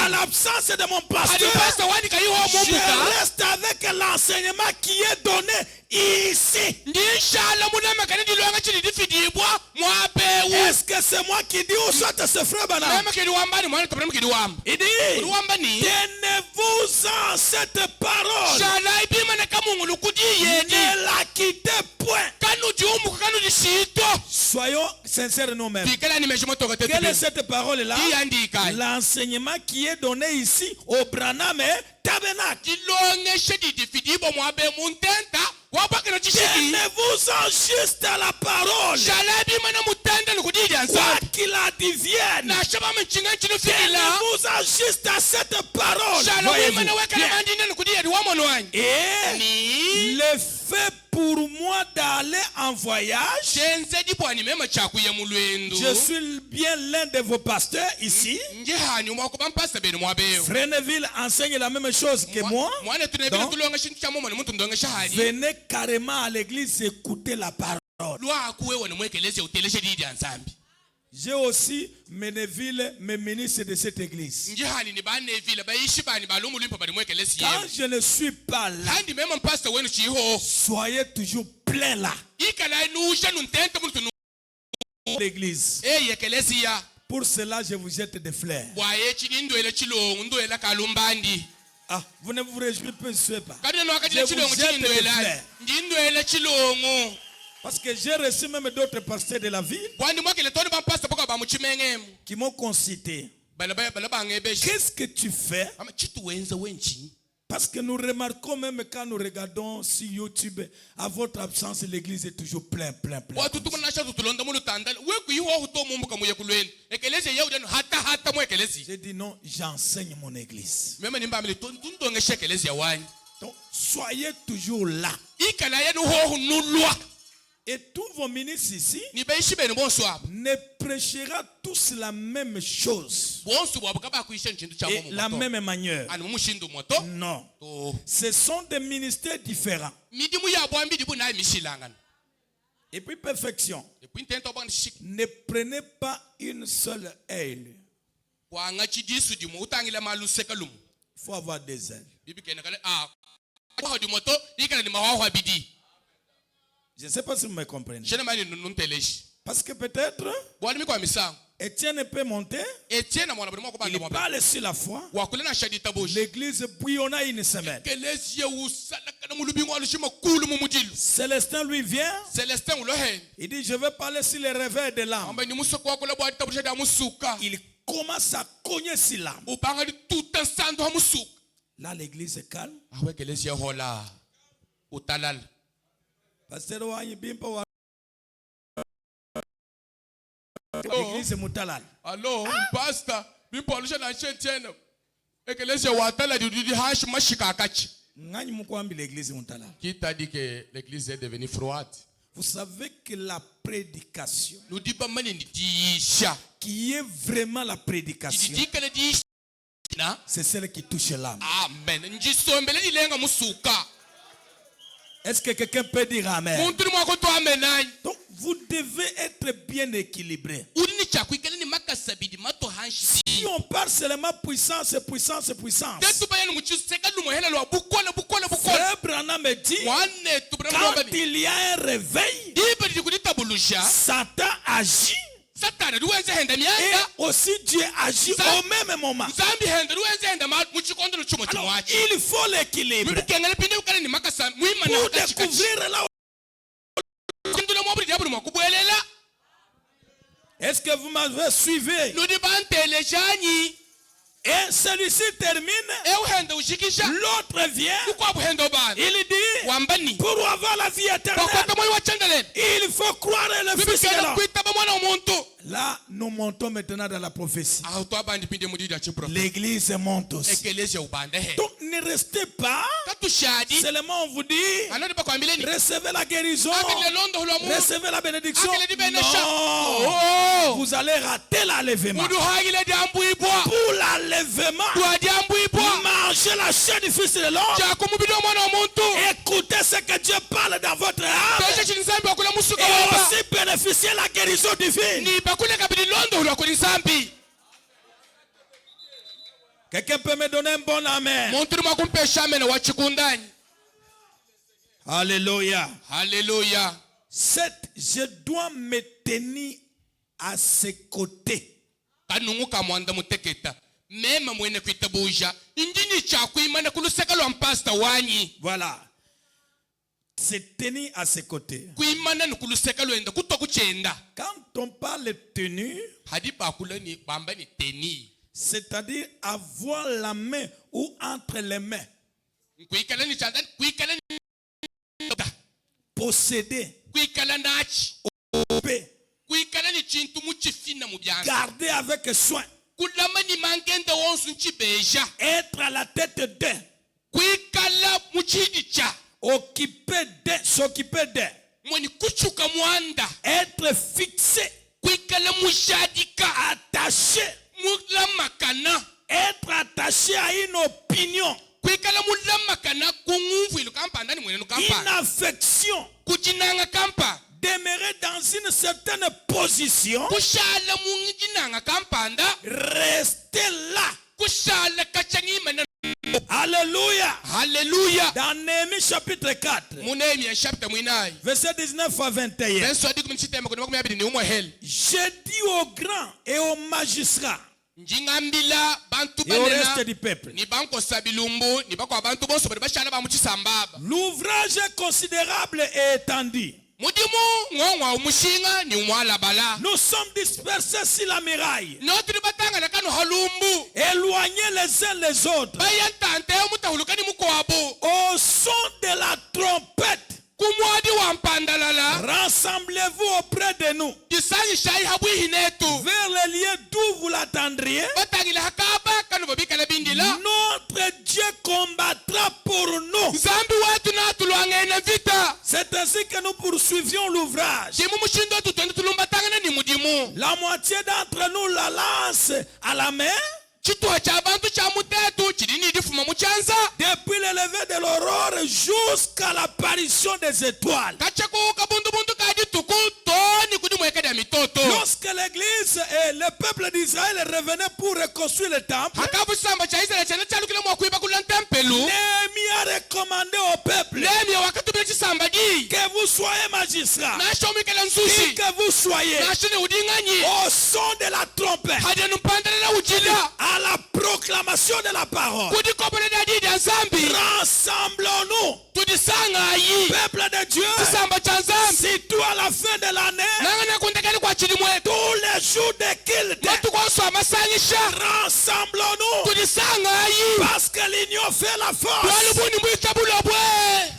À l'absence de mon hadi pasteur, pastor wani kayiho mumbuka je reste avec l'enseignement qui est donné ici. ndishala munama kanidi longa chili difidibwa mwabewu Est-ce que c'est moi qui dis ou soit c'est frère Branham? mama kidi wambani mwana kabla mkidi wamba Il dit, wambani tenez-vous-en cette parole. shala ibima na kamungu lukudi yedi Ne la quittez point. kanu jumuka kanu disito Soyons sincères nous-mêmes. fikala ni meshimo toka Quelle est tetu cette parole-là? iyandika L'enseignement qui est donné ici au Branham et Tabernacle. dilongeshe didifidibwa mwabe muntenta wapakina chishiki Tenez-vous-en juste à la parole. shala ibima na mutenda lukudi Quoi yansa qu'il advienne. na shaba mchinga chino fikila Tenez-vous-en juste à cette parole. shala ibima Voyez-vous. na wekala Bien. mandine lukudi yedi wamono wanyi Et ni le fait pour moi d'aller en voyage, shenze dipwani mema chakuye mulwendo je suis bien l'un de vos pasteurs ici. nje hanyuma okuba mpasa benu mwabeyo Freneville enseigne la même chose que moi. mwana tunebile Donc, tulonga shintu cha momo ni muntu ndongesha hali venez carrément à l'église écouter la parole. lwakuwe wona mwekeleze uteleshe didi ansambi J'ai aussi Meneville, mes ministres de cette église. nje hani ni banevile bayishi bani balumulimpa bali mwekelezi Quand yebo je ne suis pas là, handi mema mpasa wenu chiho soyez toujours plein là. ikala nusha nuntente muntu L'église. yekelezi ya Pour cela, je vous jette des fleurs. bwaye chini ndwele chilongo ndwela kalumbandi Ah, vous ne vous réjouissez pas. kadino Je wakati chilongo vous jette chini des ndwela fleurs. ndindwela chilongo Parce que j'ai reçu même d'autres pasteurs de la ville bwandi mwakele toni bampasa poka bamuchimengemu qui m'ont concité. bala bangebesha Qu'est-ce que tu fais? ama chitu wenza wenchi Parce que nous remarquons même quand nous regardons sur YouTube, à votre absence, l'église est toujours plein. watu tumunasha tutulonda mulutandala wekuyiho hutomumbuka muye kulweni ekelezi yeudeno hata mwekelezi J'ai dit non, j'enseigne mon église. mema nimbamile tundongesha ekelezi yawanyi Donc, soyez toujours là. ikala yenu hohu nulwa Et tous vos ministres ici nibeishi benu bonsu abo ne prêchera tous la même chose bonsu bwabo kabakuyisha nchintu cha et momo la même manière. ani mumushindu moto Non. to Ce sont des ministères différents. midimu yabo ambidi bunayi mishilangana Et puis, perfection. epwintento bwana shiki Ne prenez pas une seule aile. kwanga chidisu dimu utangile maluseka lumu Il faut avoir des ailes. bibi kene kale kwa di moto ikala ni mawawa bidi Je ne sais pas si vous me comprenez. shene mani nunteleshi Parce que peut-être, bwani mikwa misango Étienne peut monter. etienne mwana buli mwako Il banda mwabe parle sur la foi. wakule na shadi taboshi L'église bouillonna une semaine. kelezi usala kana mulubingo alishima kulu mumujilu Célestin lui vient. celestin ulohen Il dit, je vais parler sur les réveils de l'âme. amba ni musoko wakule bwadi tabusha da musuka Il commence à cogner sur l'âme. upanga di tuta sando ha musuka Là, l'église est calme. aho ekelesia hola utalala Pasteur Wanyi Bimpa wa l'église est mutalal. allo pastor bimpolisha na chentiene ekelesia watala di hash mashika akachi Ngani mukwambi l'église est mutalal. qui t'a dit que l'église est devenue froide? Vous savez que la prédication, nous dit pas mani diisha qui est vraiment la prédication, dit que diisha na c'est celle qui touche l'âme. amen njisombele ilenga musuka Est-ce que quelqu'un peut dire amen? muntu mwako to amenai Donc, vous devez être bien équilibré. ulini chakwikele ni makasabidi mato hanshi Si on parle seulement puissance, puissance, puissance, tetu bayani muchiseka lumohela lwa bukola bukola bukola Frère Branham me dit, mwane tubra quand mbani il y a un réveil, ibe dikulitabuluja Satan agit satana duwenze henda et myaka aussi Dieu agit Ça- au même moment. nzambi henda duwenze henda muchikondo luchumo Alors, chimwachi il faut l'équilibre mubikengele pinde ukale ni makasa mwima na pour wakachikachi découvrir là. kindula mwabuli diabuli mwakubwelela Est-ce que vous m'avez suivi? ludi bantele janyi Et celui-ci termine, uhenda ushikisha l'autre vient, ukwabuhenda bana il dit, wambani pour avoir la vie éternelle, bakwata moyo wachandelele il faut croire le Fils de bibikela l'homme. kwitaba mwana omuntu Là, nous montons maintenant dans la prophétie. aho twabandi pinde mudidi ya chiprofe L'église monte aussi. ekelesia ubande he Donc, ne restez pas, katushadi seulement on vous dit, anodi bakwambileni recevez la guérison, akile londo hulwa mu recevez la bénédiction. akile dibenesha Non, oh vous allez rater l'enlèvement. mudu hagile diambuibwa Pour l'enlèvement, dwa diambuibwa mangez la chair du Fils de l'homme. chakumubidi omwana omuntu Écoutez ce que Dieu parle dans votre âme. peshe chini nzambi wakula musuka Et waba aussi bénéficier la guérison divine. ni bakule kabidi londo hulwa kuli nzambi Quelqu'un peut me donner un bon amen? muntu limwa kumpesha amene wachikundani Alléluia. haleluya Je dois me tenir à ses côtés. kanungu kamwanda muteketa mema mwene kwitabuja injini chakwimana kuluseka lwa mpasta wanyi Voilà. Se tenir à ses côtés. kuimana ni kuluseka lwenda kutwa kuchenda Quand on parle de tenue, hadi bakula ni bamba ni teni c'est-à-dire avoir la main ou entre les mains, kuikala ni chanda kuikala ni posséder, kuikala nachi occuper, kuikala ni chintu muchifina mu byanga garder avec soin, kulama ni mangende wonsu nchibeja être à la tête d'un, kuikala muchidicha occuper d'un, s'occuper d'un, mwani kuchuka mwanda être fixé, kuikala mushadika attaché, mulamakana être attaché à une opinion, kuikala mulamakana kungumvu ilu kampanda ni mwene une kampanda affection, kuchinanga kampa demeurer dans une certaine position, kushala munginanga kampanda rester là. kushala kachangima. Alléluia. Haleluya. Dans Néhémie chapitre 4, Munehemia chapter mwinayi verset 19 à 21. verso adi kumchitema kuna makumi abiri ni umwe heli J'ai dit aux grands et aux magistrats njingambila bantu et au reste banena du peuple, ni bankosa bilumbu ni bako abantu bonso bali bashala bamuchisambaba l'ouvrage est considérable et étendu. mudimu ngongwa umushinga ni umwalabala Nous sommes dispersés sur la muraille, notuli batangana kanu halumbu éloignés les uns les autres, bayantante mutahulukani mukwabo au son de la trompette. kumwadi wa mpandalala Rassemblez-vous auprès de nous disanyi shayi habwihinetu vers les lieux d'où vous l'attendriez. batangila hakaba kanu babikala bindila Notre Dieu combattra pour nous. nzambi watu natulwangene vita C'est ainsi que nous poursuivions l'ouvrage. dimu mushindo tutwende tulumbatangana ni mudimu La moitié d'entre nous la lance à la main chituha cha bantu cha mutetu chilini difuma muchanza depuis le lever de l'aurore jusqu'à l'apparition des étoiles. kachakuka bundu kadi tuku toni kudi mwekada mitoto Lorsque l'église et le peuple d'Israël revenaient pour reconstruire le temple, hakavu samba cha Israeli chana chalukile mwakuiba kula ntempelu Néhémie a recommandé au peuple Nehemia wakatubile chisamba di que vous soyez magistrats, nashomikela et nsushi que vous soyez nashine udinganyi au son de la trompette, hadi numpandalela ujila à la proclamation de la parole. kudi kopole dadi ya nzambi Rassemblons-nous, tudisanga ayi peuple de Dieu, chisamba cha nzambi surtout à la fin de l'année, nangana kundekani kwa chili mwetu tous les jours de culte. matukonso amasanyisha Rassemblons-nous, tudisanga ayi parce que l'union a fait la force. Walubuni mwitabula bwe.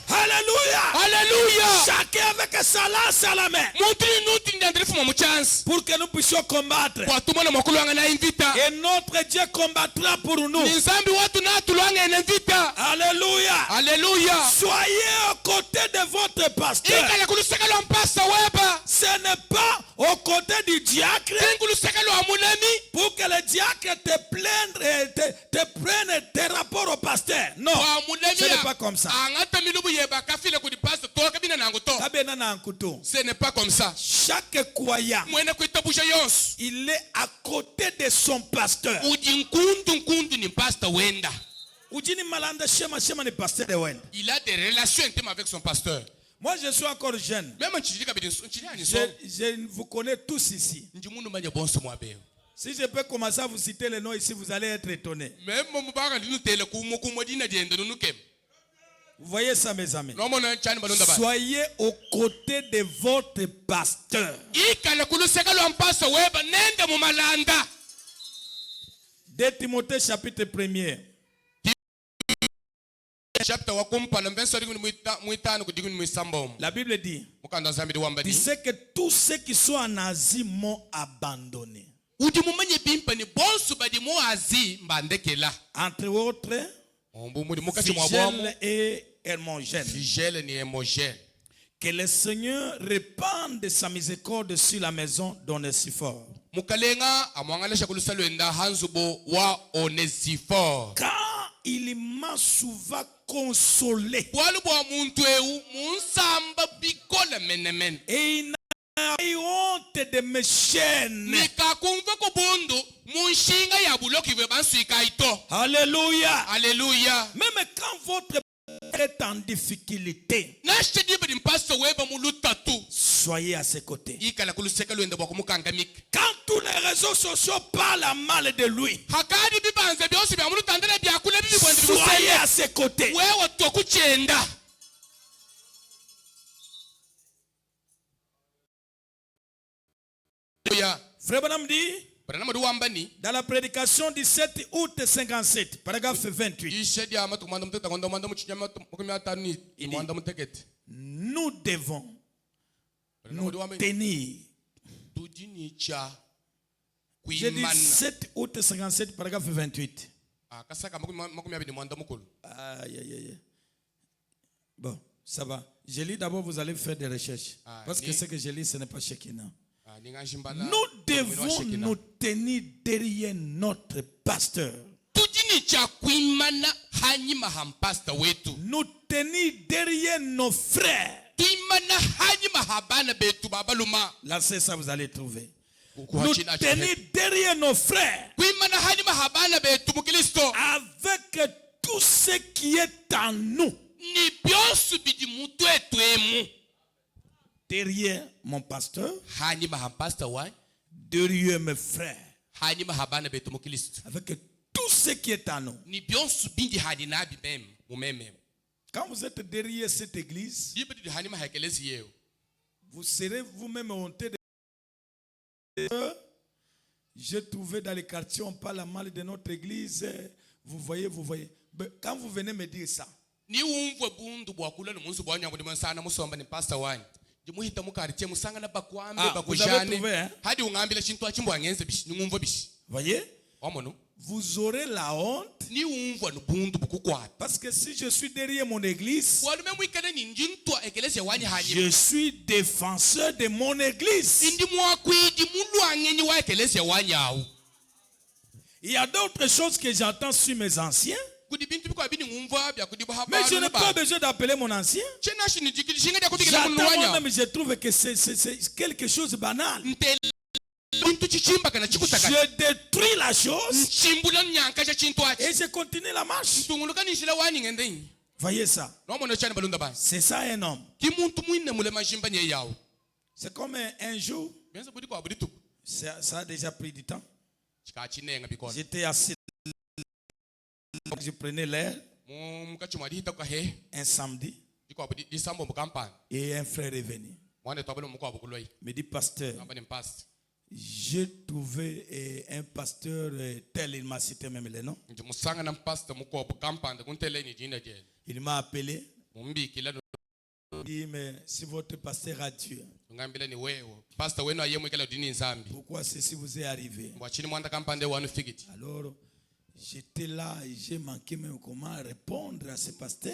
Alléluia. Alléluia. Chacun avec sa lance à la main. Muntri nuti ndandrifu mu chance. Pour que nous puissions combattre. Kwa tumona makulu anga na invita. Et notre Dieu combattra pour nous. Nzambi watu na tulanga na invita. Alléluia. Alléluia. Soyez aux côtés de votre pasteur. Ikala kulusakalo ampasta weba. Ce n'est pas aux côtés du diacre. Kulusakalo amulemi. Pour que le diacre te prenne tes rapports au pasteur. Non. Ce n'est pas comme ça. Ce n'est pas comme ça. Chaque croyant, il est à côté de son pasteur. Il a des relations intimes avec son pasteur. Moi, je suis encore jeune. Je vous connais tous ici. Si je peux commencer à vous citer les noms ici, vous allez être étonnés. Vous voyez ça, mes amis? Soyez aux côtés de votre pasteur. 2 Timothée chapitre 1er. La Bible dit, tu sais que tous ceux qui sont en Asie m'ont abandonné. Entre autres, Figel et Hermogène. Que le Seigneur répande de sa miséricorde sur la maison d'Onésiphore. Car il m'a souvent consolé. Et il n'a eu honte de mes chaînes. Alléluia. Alléluia. Même quand votre père est en difficulté, soyez à ses côtés. Quand tous les réseaux sociaux parlent mal de lui, soyez à ses côtés. Frère Branham dit, dans la prédication du 7 août 57, paragraphe 28, nous devons nous tenir. J'ai dit 7 août 57, paragraphe 28. Bon, ça va. Je lis d'abord, vous allez faire des recherches. Parce que ce que je lis, ce n'est pas Shekinah. Nous devons nous tenir derrière notre pasteur. Nous tenir derrière nos frères. Là, c'est ça, vous allez trouver. Nous tenir derrière nos frères. Avec tout ce qui est en nous. Derrière mon pasteur, derrière mes frères, avec tout ce qui est en nous. Quand vous êtes derrière cette église, vous serez vous-même honteux de... J'ai trouvé dans les quartiers, on parle mal de notre église. Vous voyez. Mais quand vous venez me dire ça, vous avez trouvé, hein? Voyez? Vous aurez la honte. Parce que si je suis derrière mon église, je suis défenseur de mon église. Il y a d'autres choses que j'entends sur mes anciens. Mais je n'ai pas besoin d'appeler mon ancien. J'attends moi-même, je trouve que c'est quelque chose de banal. Je détruis la chose et je continue la marche. Voyez ça. C'est ça un homme. C'est comme un jour. Ça a déjà pris du temps. J'étais assis. Je prenais l'air un samedi et un frère est venu. Il me dit, pasteur, j'ai trouvé un pasteur tel, il m'a cité même le nom. Il m'a appelé. Il dit, mais si votre pasteur a Dieu, pourquoi ceci vous est arrivé? Alors, j'étais là et j'ai manqué même comment répondre à ce pasteur.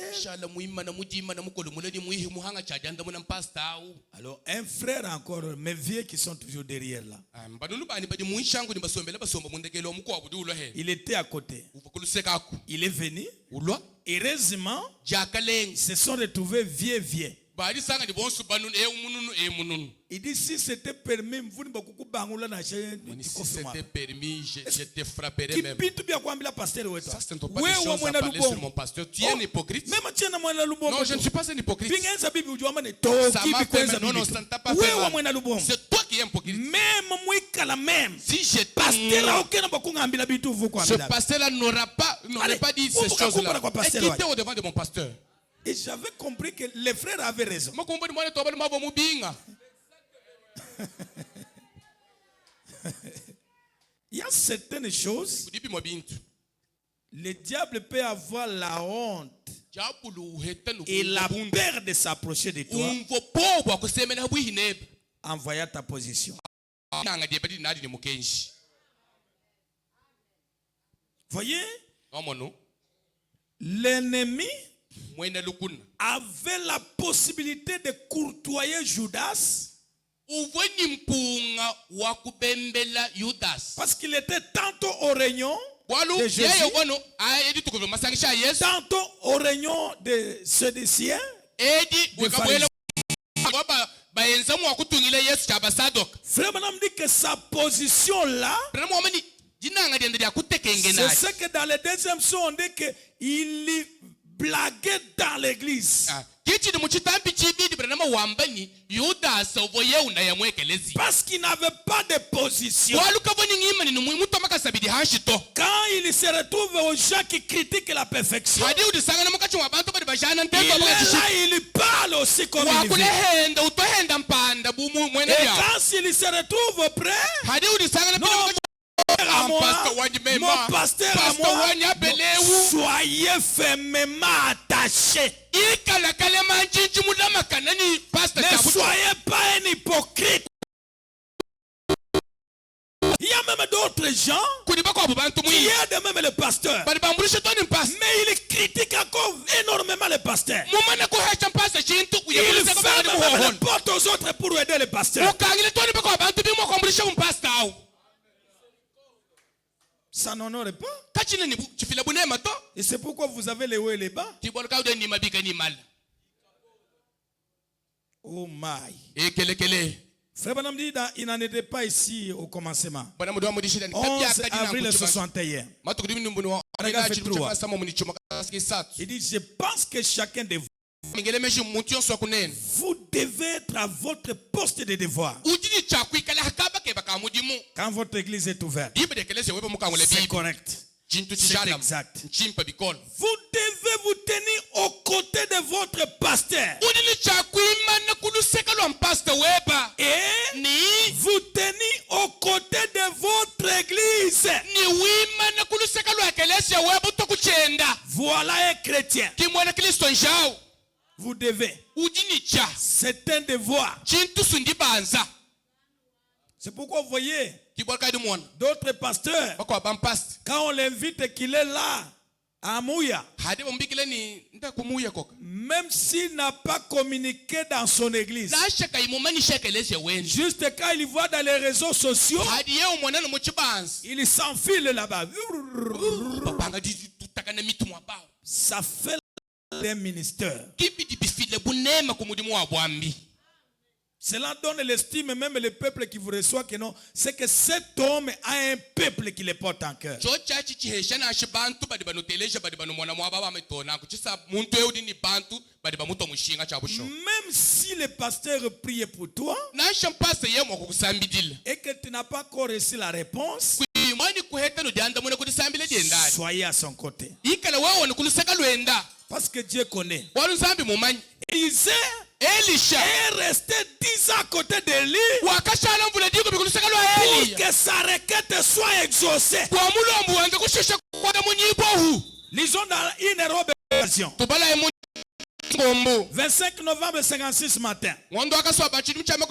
Alors, un frère encore, mes vieux qui sont toujours derrière là. Il était à côté. Il est venu. Heureusement, ils se sont retrouvés vieux. Il dit si c'était permis, vous ne pouvez pas si c'était permis, je te frapperais même. Ça, c'est ton pas de chance à parler sur mon pasteur. Tu es un hypocrite. Non, je ne suis pas un hypocrite. Ça m'a fait, non, ça ne t'a pas fait mal. C'est toi qui es hypocrite. Si j'étais ce pasteur-là n'aurait pas dit ces choses-là. Et qui était au devant de mon pasteur. Et j'avais compris que les frères avaient raison. Il y a certaines choses, le diable peut avoir la honte et la peur de s'approcher de toi en voyant ta position. Voyez, l'ennemi avait la possibilité de courtoyer Judas parce qu'il était tantôt au réunion de Jésus, tantôt au réunion de Sédéciens, Frère Branham dit que sa position là, c'est ce que dans les deuxièmes sons on dit qu'il blaguait dans l'église. Parce qu'il n'avait pas de position. Quand il se retrouve aux gens qui critiquent la perfection, il est là, il parle aussi comme il veut. Et quand il se retrouve près, mon pasteur à moi, soyez fermement attachés. Ne soyez pas un hypocrite. Il y a même d'autres gens qui aident même le pasteur. Mais il critique encore énormément le pasteur. Il ferme même les portes aux autres pour aider le pasteur. Ça n'honore pas. Et c'est pourquoi vous avez les hauts et les bas. Oh my. Frère Branham dit il n'en était pas ici au commencement. 11 avril 61. Il dit je pense que chacun de vous, vous devez être à votre poste de devoir. Quand votre église est ouverte, c'est correct. C'est exact. Vous devez vous tenir aux côtés de votre pasteur. Et vous tenir aux côtés de votre église. Voilà un chrétien. Vous devez. C'est un devoir. C'est pourquoi vous voyez d'autres pasteurs, quand on l'invite et qu'il est là, à Mouya, même s'il n'a pas communiqué dans son église, juste quand il voit dans les réseaux sociaux, il s'enfile là-bas. Ça fait un ministère. Cela donne l'estime, même le peuple qui vous reçoit, que non, c'est que cet homme a un peuple qui le porte en cœur. Même si le pasteur prie pour toi, et que tu n'as pas encore reçu la réponse, soyez à son côté. Parce que Dieu connaît. Élisée Elisha est resté 10 ans à côté de lui wakashala mvula diko bikulusaka lwa pour Eliya que sa requête soit exaucée. kwa mulombo wanze kushesha kwa munyibohu. Lisons dans une robe version. Tubala emu ngombo 25 novembre 56 matin. ngondo akaswa bachiri mchama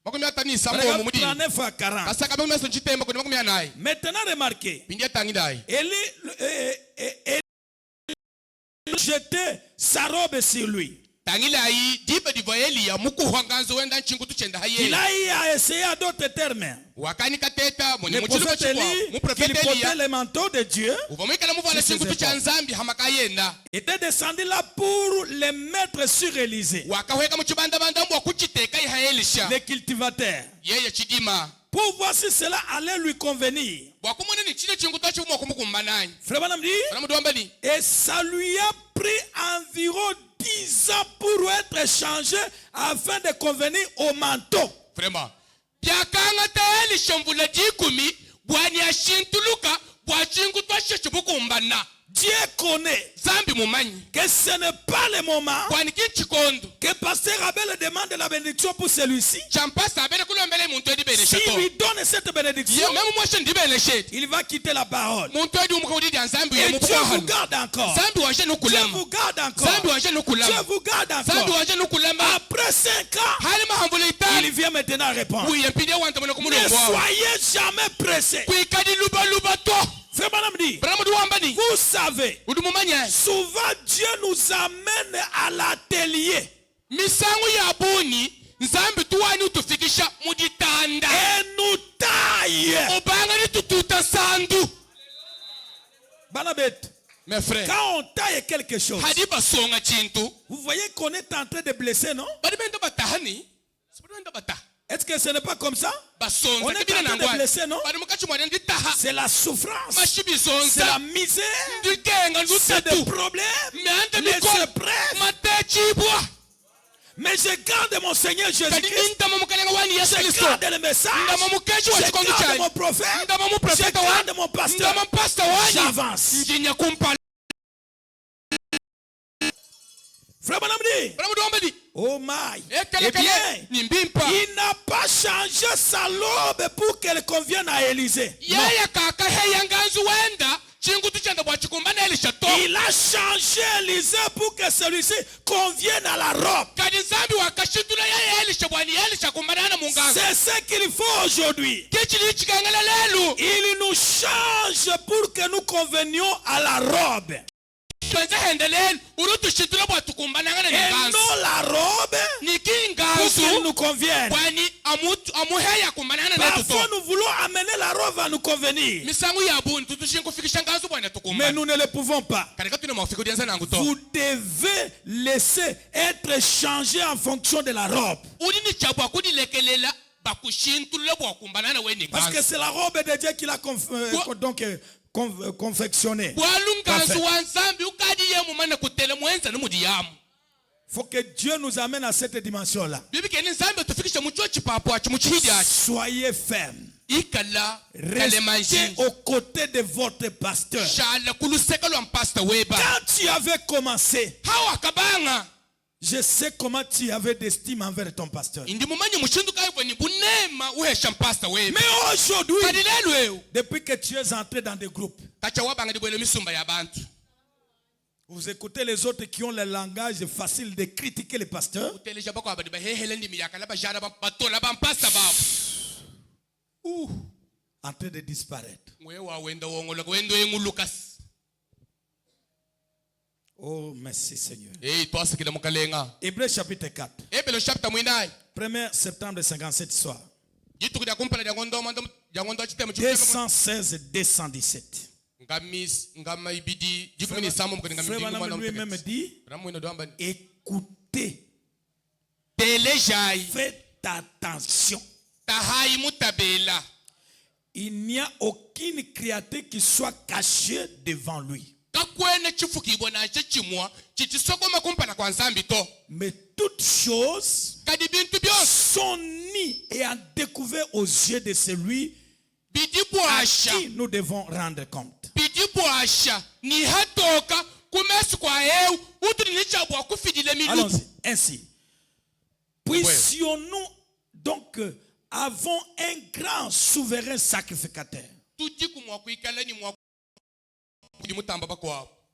makumya tanisa mu Paragraphe mudi 39 à 40. kasaka bamwe so chitemba ko makumya nayi Maintenant remarquez, pindia tangidai Élie jetait sa robe sur lui. tangilai dibe divo Eliya mukuhwanganzo wenda nchingutu chenda Il haye a essayé à d'autres termes. wakani kateta Le prophète Élie, mu qu'il prophète portait Eliya le manteau de Dieu, uvamwikala muvala Si, si, chingutu c'est cha pas. nzambi hamakayenda était descendu là pour le mettre sur Élisée, wakahweka muchibandabanda mbu wakuchiteka iha Elisha le cultivateur, yeye chidima pour voir si cela allait lui convenir. wakumona ni chile chingutu chimwe kumukumbanani Frère Branham dit, bana mudombani et ça lui a pris environ 10 ans pour être changé afin de convenir au manteau. vraiment byakanga ta Elisha mvula 10 bwani ashintuluka bwachingutu asheshe bukumbana. Dieu connaît zambi mumanyi que ce n'est pas le moment kwani kichikondo que pasteur Abel demande la bénédiction pour celui-ci. champasa abele kulombele muntu edibenesha S'il to lui donne cette bénédiction, ye memu mwashe ndibenesha il va quitter la parole. muntu edi umukudi ya zambi ye Et Dieu vous mukwahano garde encore. zambi wanje Dieu nukulama vous garde encore. zambi wanje Dieu nukulama vous garde zambi encore. wanje nukulama Après 5 ans, hali mahambula il itali vient maintenant répondre. wiye mpide wanta mwana Ne kumulongo wawe soyez jamais pressés. kuikadi luba to Frère Branham dit, bana mudu wambani vous savez, udu mumanya souvent Dieu nous amène à l'atelier misangu ya buni nzambi tuwani utufikisha muditanda et nous taille. obanga ni tututa sandu. Banabet, mes frères quand on taille quelque chose, hadi basonga chintu vous voyez qu'on est en train de blesser, non? badi benda batahani sibenda bata Est-ce que ce n'est pas comme ça? On basonza est kibina en train de nangwa blesser, non? badi mukachi mwana nditaha C'est la souffrance, c'est mashibizonza la misère, ndikenga c'est des ndutatu problèmes, meante les mikolo épreuves. matechibwa Mais je garde mon Seigneur kadi Jésus-Christ, ndama mukalenga wani Yesu je Kristo garde le message, ndama mukechi wa je chikondo garde chani mon prophète, ndama mu je profeta wani garde mon pasteur. ndama pasta wani J'avance. njinya kumpa Frère Branham dit, bana mudomba di oh my, eh ekele bien, kele ni mbimpa il n'a pas changé sa robe pour qu'elle convienne à Élisée. Non. yaya kaka heya nganzu wenda chingutu chanda bwachikumbana Elisha to Il a changé Élisée pour que celui-ci convienne à la robe. kadi nzambi wakashitula yaya Elisha bwani Elisha kumbanana munganza C'est ce qu'il faut aujourd'hui. kichili chikangala lelu Il nous change pour que nous convenions à la robe. twenze hendelelu urutushitula bwatukumbanangana Et ninganzu non la robe pour nikinganzu qu'elle nous convienne. bwani amuheya kumbanana netu Parfois to nous voulons amener la robe à nous convenir. misangu ya buni tutushinkufikisha nganzu bwana Mais tukumbana nous ne le pouvons pas. katika tuna mafiko dianza nangu to Vous devez laisser être changé en fonction de la robe. uli ni chabwa kudilekelela bakushintulula bwakumbanana we Parce que ninganzu c'est la robe de Dieu qui l'a confectionné. bwalunganzu wa nzambi ukadi ye mumana kutele mwenza numudiyamu Il faut que Dieu nous amène à cette dimension-là. bibi keni nzambi tufikishe mucho chipapo achi muchihidi achi Soyez fermes. ikala Restez kalemanji aux côtés de votre pasteur. shala kuluseka lwa mpasta weba Quand tu avais commencé, hawa kabanga je sais comment tu avais d'estime envers ton pasteur. indi mumanyi mushinduka hivyo ni bunema uhesha mpasta weba Mais aujourd'hui, kadi lelu ewu depuis que tu es entré dans des groupes, kacha wabanga dibwele misumba ya bantu vous écoutez les autres qui ont le langage facile de critiquer les pasteurs. uteleja bako abadi bahehele ndimi yakala bajana batola bampasta babo En train de disparaître. mwe wawenda wongoloka wendo engulukasi Oh, merci Seigneur. twasikila mukalenga Hébreux chapitre 4. ebelo chapter mwinayi 1er septembre 57 soir. jitu kudya kumpala jangondo achitemo 216, 217. ngama ibidi jikumi ni samu mkaninga Frère mdingu Branham mwana lui-même mteketi dit, ramu ino doamba écoutez, telejai faites attention. tahai mutabela Il n'y a aucune créature qui soit cachée devant lui. kakwene chifukiibwa nacho chimwa chichisokoma kumpana kwa nzambi to Mais toutes choses kadi bintu byose sont nies et en découvert aux yeux de celui bidi à bwasha qui nous devons rendre compte. bidi bwasha ni hatoka kumesu kwa eu utu nilichabwa kufidile miluku Allons-y. Ainsi, Puissions-nous donc avons un grand souverain sacrificateur.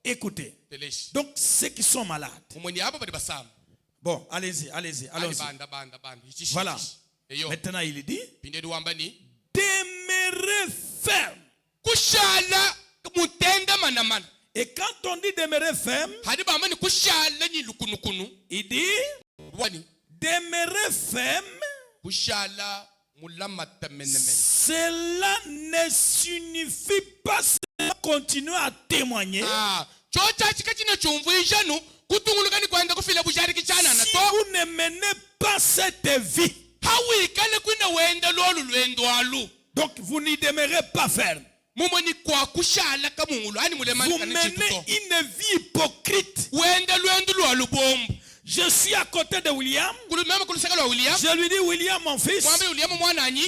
Écoutez. Donc ceux qui sont malades. Bon, allez-y, allons-y. Voilà. Maintenant il dit, demeurez ferme. Et quand on dit demeurer ferme, il dit demeurer ferme. Cela ne signifie pas seulement continuer à témoigner. Si vous ne menez pas cette vie, donc vous n'y demeurez pas ferme. Vous menez une vie hypocrite. Je suis à côté de William. Je lui dis, William, mon fils.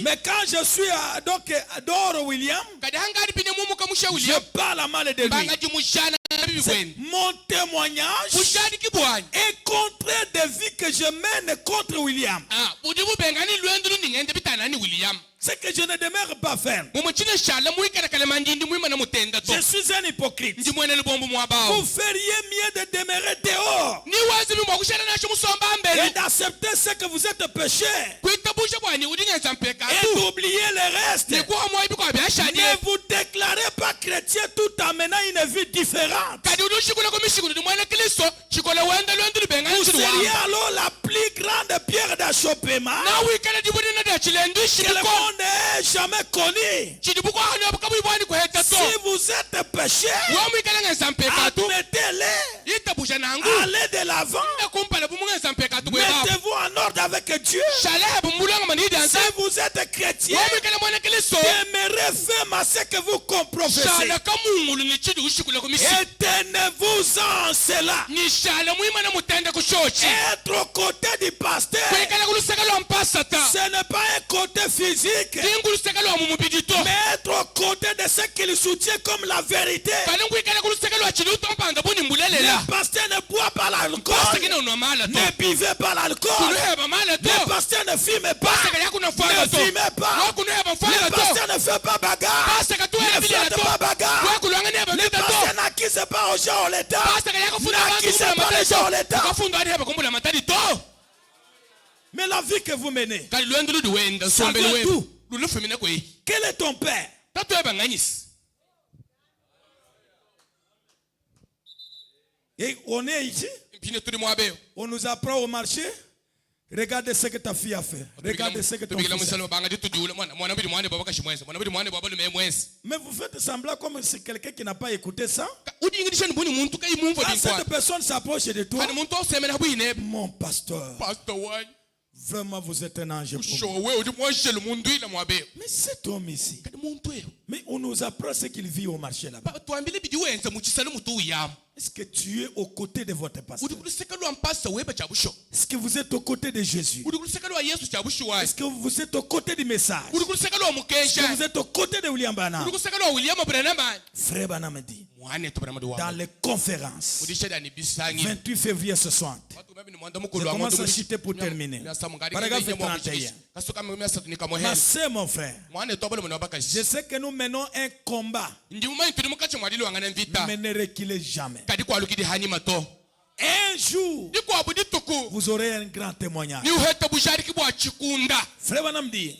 Mais quand je suis dehors William, je parle mal de lui. Mon témoignage est contraire des vies que je mène contre William. C'est que je ne demeure pas ferme. Je suis un hypocrite. Vous feriez mieux de demeurer dehors et d'accepter ce que vous êtes péché et d'oublier le reste. Ne vous déclarez pas chrétien tout en menant une vie différente. Vous seriez alors la plus grande pierre d'achoppement que le monde n'ait jamais connu. Si vous êtes péché, admettez-les. Allez de l'avant. Mettez-vous en ordre avec Dieu. Si vous êtes chrétien, demeurez ferme à ce que vous professez. Éteignez-vous-en cela. Être aux côtés du pasteur, ce n'est pas un côté physique, mais être aux côtés de ceux qui le soutiennent comme la vérité. Le pasteur ne boit pas l'alcool, ne buvez pas l'alcool. Le pasteur ne fume pas, ne fumez pas. Le pasteur ne fait pas bagarre, ne faites pas bagarre. Le pasteur n'accuse pas aux gens en l'état, n'accuse pas les gens en l'état. Mais la vie que vous menez, ça vient d'où? Quel est ton père? Et on est ici, on nous apprend au marché. Regardez ce que ta fille a fait. Regardez ce que ton fils a fait. Mais vous faites semblant comme c'est quelqu'un qui n'a pas écouté ça. Quand cette personne s'approche de toi, mon pasteur, vraiment vous êtes un ange pour moi. Mais cet homme ici, mais on nous apprend ce qu'il vit au marché là-bas. Est-ce que tu es aux côtés de votre pasteur? Est-ce que vous êtes aux côtés de Jésus? Est-ce que vous êtes aux côtés du message? Est-ce que vous êtes aux côtés de William Branham? Frère Branham dit dans les conférences 28 février 60. Je commence à citer pour terminer. Paragraphe 31. Ma sœur, mon frère, je sais que nous menons un combat, mais ne reculez jamais. Un jour, vous aurez un grand témoignage. Frère Branham dit,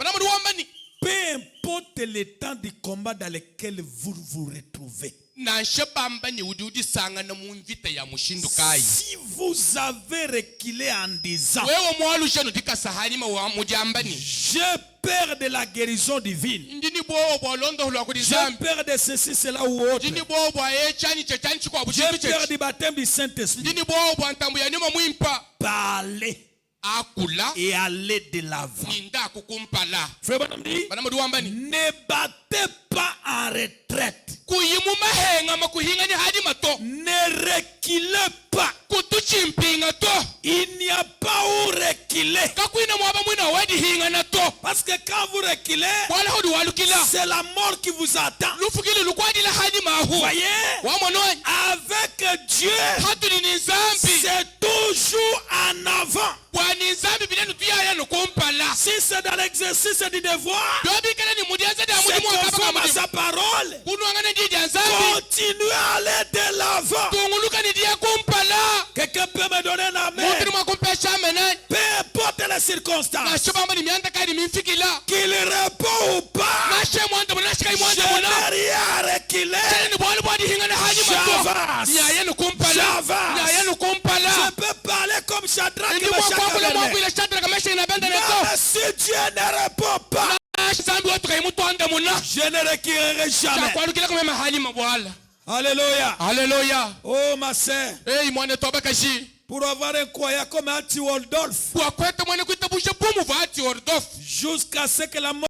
peu importe le temps du combat dans lequel vous vous retrouvez, si vous avez reculé en disant j'ai peur de la guérison divine, j'ai peur de ceci, cela ou autre, j'ai peur du baptême du Saint-Esprit, parlez et allez de l'avant. Frère Branham dit, ne battez pas en retraite, ne reculez pas. Il n'y a pas où reculer. Parce que quand vous reculez, c'est la mort qui vous attend. Voyez, avec Dieu, c'est toujours en avant. l'exercice du devoir, dobikela ni mudianza da c'est mudimu conforme à akabaka sa parole. kunuangana ndi janzambi Continuez à aller de l'avant. tunguluka ni dia kumpala Quelqu'un peut me donner un amen. mutiri mwakumpesha amene Peu importe les circonstances, nashobamba ni myanda kadi mimfikila qu'il répond ou pas, nashe mwanda muna nashika je mwanda n'ai muna rien à reculer. tene ni bwali bwadi hingana haji J'avance. mato nyaye ni kumpala J'avance. nyaye ni Je kumpala peux parler comme Shadrach ndi et Meshach et mwakwakula Abednego. mwakwila shadraka meshaki na benda neto Même si Dieu ne répond pas, zambi watu kaimutwanda muna je ne requérerai jamais. chakwalukila kumema hali mabwala Alléluia. haleluya Oh ma sœur, ei mwane tobakashi pour avoir un croyant comme Ati Waldorf, bwakwete mwene kwitabushe pumu vati ordof jusqu'à ce que la mort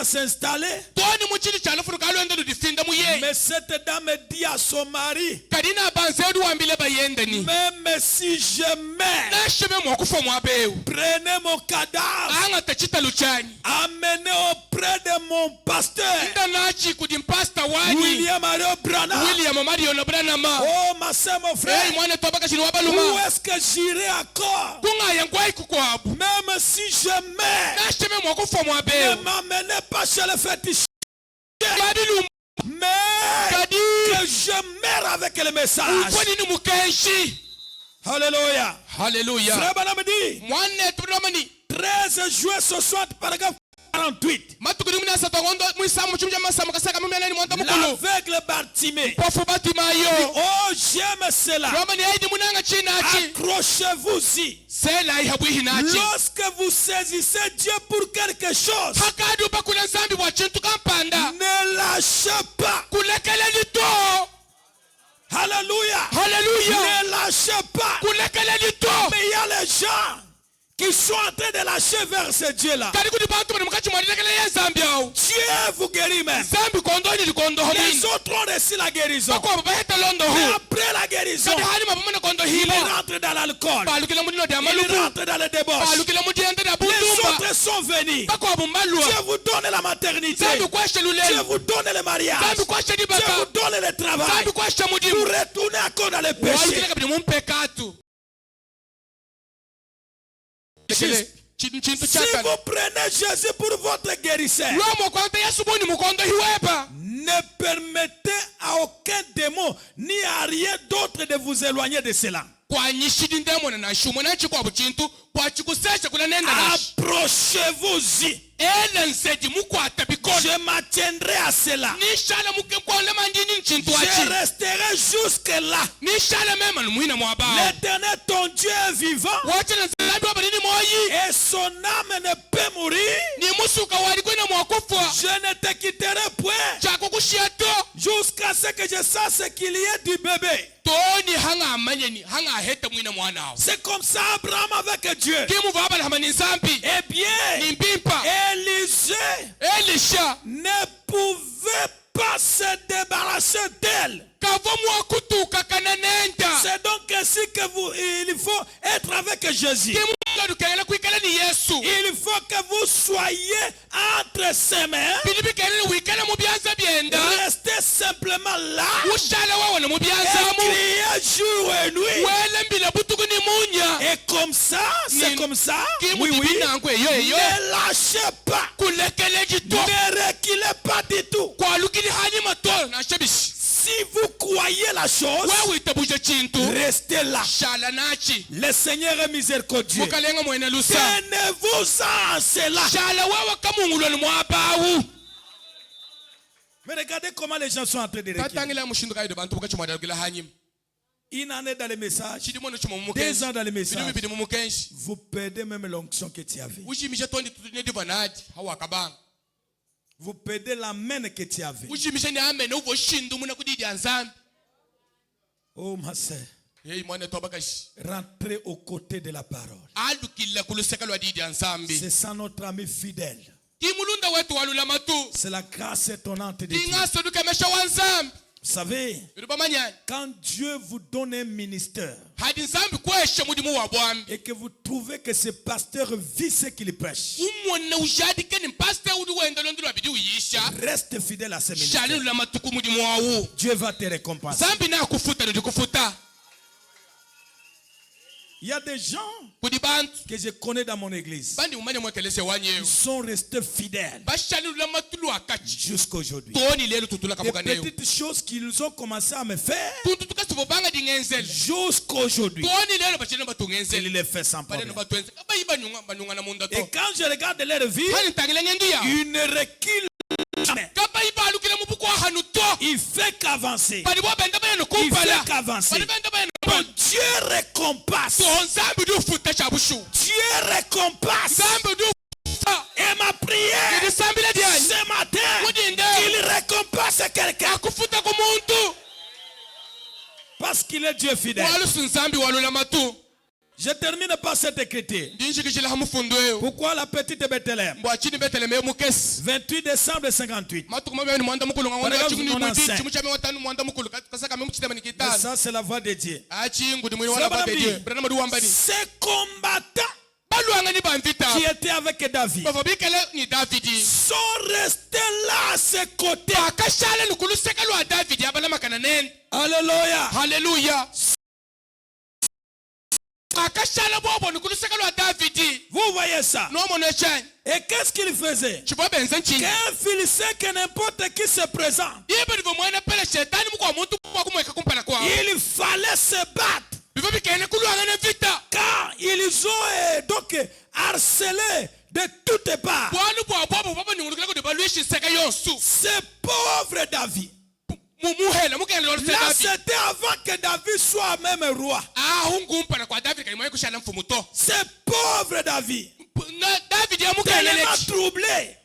s'installe, toni muchili chalo furuka alwende ludifinda muye mais cette dame dit à son mari, kadina abanze edu wambile bayendeni même si je meurs, nasheme mwakufa mwabewu prenez mon cadavre, anga tachita luchani amenez auprès de mon pasteur, nda nachi kudi mpasta wani William Mario Branham. William Marion Branham Oh ma sœur, mon ei frère, mwane tobakashi ni où wabaluma est-ce que j'irai encore? kunga yangwai kukwabu Même si je meurs, nasheme mwakufa ne mwabewu m'amenez pas chez le féticheur, kadi mais kadi que je meurs avec le message. ukwani ni mukenshi Alléluia. haleluya Frère Branham dit, mwane tudomani 13 juin 60, paragraphe 48. matukudi munasa tongondo muisamu chumja masamu kasaka mumena ni mwanda mukulu L'aveugle Bartimée. pofu batimayo Oh, j'aime cela. romani aidi munanga chinachi Accrochez-vous-y. sela ihabwihi nachi Lorsque vous saisissez Dieu pour quelque chose, hakadu bakula nzambi bwa chintu kampanda ne lâchez pas. kulekele lito Alléluia. haleluya Ne lâchez pas. kulekele lito Mais il y a les gens qui sont en train de lâcher vers ce Dieu-là. kadi kuti bantu bani mukachi mwalilekele ye nzambi awu Dieu vous guérit même. nzambi kondoni likondoho Les mwini autres ont reçu la guérison. bakwabo bahete Mais londoho après la guérison, kadi hali mapamana kondo il hilo rentre dans l'alcool. balukile mudino de Il amaluku rentre dans le débauche. balukile mudiende da Les bundumba autres sont venus. bakwabo mbalwa Dieu vous donne la maternité. nzambi kwashe Dieu lulelo vous donne le mariage. nzambi kwashe Dieu dibaka vous donne le travail. nzambi kwashe Vous mudimu retournez encore dans le péché. walukile kabili mumpekatu Juste. chintu Si chakana vous prenez Jésus pour votre guérisseur, lwomo kwante yesu buni mukondo hiweba ne permettez à aucun démon ni à rien d'autre de vous éloigner de cela. kwanyishidi ndemona na shumo na chikwabu chintu kwachikusesha kula nenda nashi Approchez-vous-y. ele nsedi mukwata bikono Je m'attiendrai à cela. nishala mukenkwole mandini nchintu Je wachi resterai jusque là. nishala mema numwina mwabawo L'éternel ton Dieu est vivant wachina nzambi wabalini moyi et son âme ne peut mourir. ni musuka walikwina mwakufa Je ne te quitterai point chakukushia to jusqu'à ce que je sache qu'il y ait du bébé. toni hanga amanyeni hanga ahete mwina mwanawo C'est comme ça Abraham avec Dieu. kimuva abalahama ni nzambi Eh bien, ni mpimpa Élisée elisha ne pouvait pas se débarrasser d'elle. kavo mwakutuka kana nenda C'est donc ainsi que il faut être avec Jésus. kimugalukele kwikala ni yesu Il faut que vous soyez entre ses mains. bili bikelele wikala mu byanza byenda Restez simplement là. ushala wawona mu Et byanzamu criez jour et nuit. welembila butuku ni munya Et comme ça, c'est comme ça. Oui, oui. kimudibinango eyo eyo Ne lâchez pas. kulekele jito Ne reculez pas du tout. kwalukili hanyuma to nashabishi Si vous croyez la chose, wewitabuje chintu restez là. shala nachi Le Seigneur est miséricordieux. mukalenga mwene lusa Tenez-vous en cela. shala wewe kamungulweni mwabawu Mais regardez comment les gens sont en train de reculer. tatangila mushindu kaide bantu bukachimwadalukila hanyuma Une année dans les messages, chidimono chimo 2 mumukenshi ans dans les bidu messages, bibili mumukenshi vous perdez même l'onction que tu avais. ushimisha tondi tutune divanadi hawakabanga Vous perdez la main que tu avais. ushimisha ni amene uvo shindu muna kudidya nzambi Oh ma sœur, yeyi mwane tobakashi rentrez aux côtés de la parole. alukila kuluseka lwa didya nzambi C'est ça notre ami fidèle. timulunda wetu walula matu C'est la grâce étonnante de Dieu. dingaso dukemesha wa nzambi Vous savez, bidu bamanyani quand Dieu vous donne un ministère hadi nzambi kweshe mudimu wa bwambi et que vous trouvez que ce pasteur vit ce qu'il prêche, umwone ujadike ni mpaste uli wenda londi lwa bidi uyisha reste fidèle à ce shali ministère. lula matuku mudimu wawu Dieu va te récompenser. nzambi nakufuta ndikufuta Il y a des gens kudi bantu que je connais dans mon église. bandi umanye mwekelese Ils wanyeyo sont restés fidèles bashanulula matulu akachi jusqu'aujourd'hui. toni lelo tutula Les kabokaneyo petites choses qu'ils ont commencé à me faire tuntu tukasivobanga dingenzela jusqu'aujourd'hui, toni lelo bachena ils batungenzela les font sans baleno problème. batwenze abayi banyunga na munda to Et quand je regarde leur vie, hani ntangile ngendu ya ils ne reculent jamais. kabayi balukile mu bukwa hanu to Il fait qu'avancer. bali bobenda bayeno Il kumpala fait qu'avancer. bali benda bayeno Bon, Dieu récompense. to nzambi du futa chabushu Dieu récompense. nzambi du futa Et ma prière ndisambile dyani ce matin, mudinde qu'il récompense quelqu'un. akufuta ku muntu Parce qu'il est Dieu fidèle. walusu nzambi walula matu Je termine par cette écriture. ndinshikishila hamufundu eyo Pourquoi la petite Bethléem? mbwa chini beteleme yo mukesi 28 décembre 58. matuku mabeni mwanda mukulu Paragraphe ngawona chikuni 95. mwiti chimu chame watanu mwanda mukulu kasaka me muchitema Et nikitana ça, c'est la voix de Dieu. achi ngudi mwini Saba wala bade nambi. die brana madu wambani Ces combattants baluanga ni bamvita qui étaient avec David bavo bikele ni davidi sont restés là à ses côtés. akashala lukulu seka lwa davidi abala makana nene Alléluia. haleluya akashala bobo lukulu seka lwa davidi Vous voyez ça. no mono chani Et qu'est-ce qu'il faisait? chivo benza nchini Qu'un Philistin que n'importe qui se présente, ibe divo mwene pele shetani mukwa muntu kwa kumweka kumpana kwa il fallait se battre. bivo bikene kulwanga ne vita Car ils ont donc harcelé de toutes parts bwanu bwa bobo baba nyungulukile kuti balwishi seka yonsu ce pauvre David. mumuhela mukende lo Là, David c'était avant que David soit même roi. hungumpana kwa David kalimwaye kushala mfumu to Ce pauvre David, na David ya mukele tellement lechi troublé,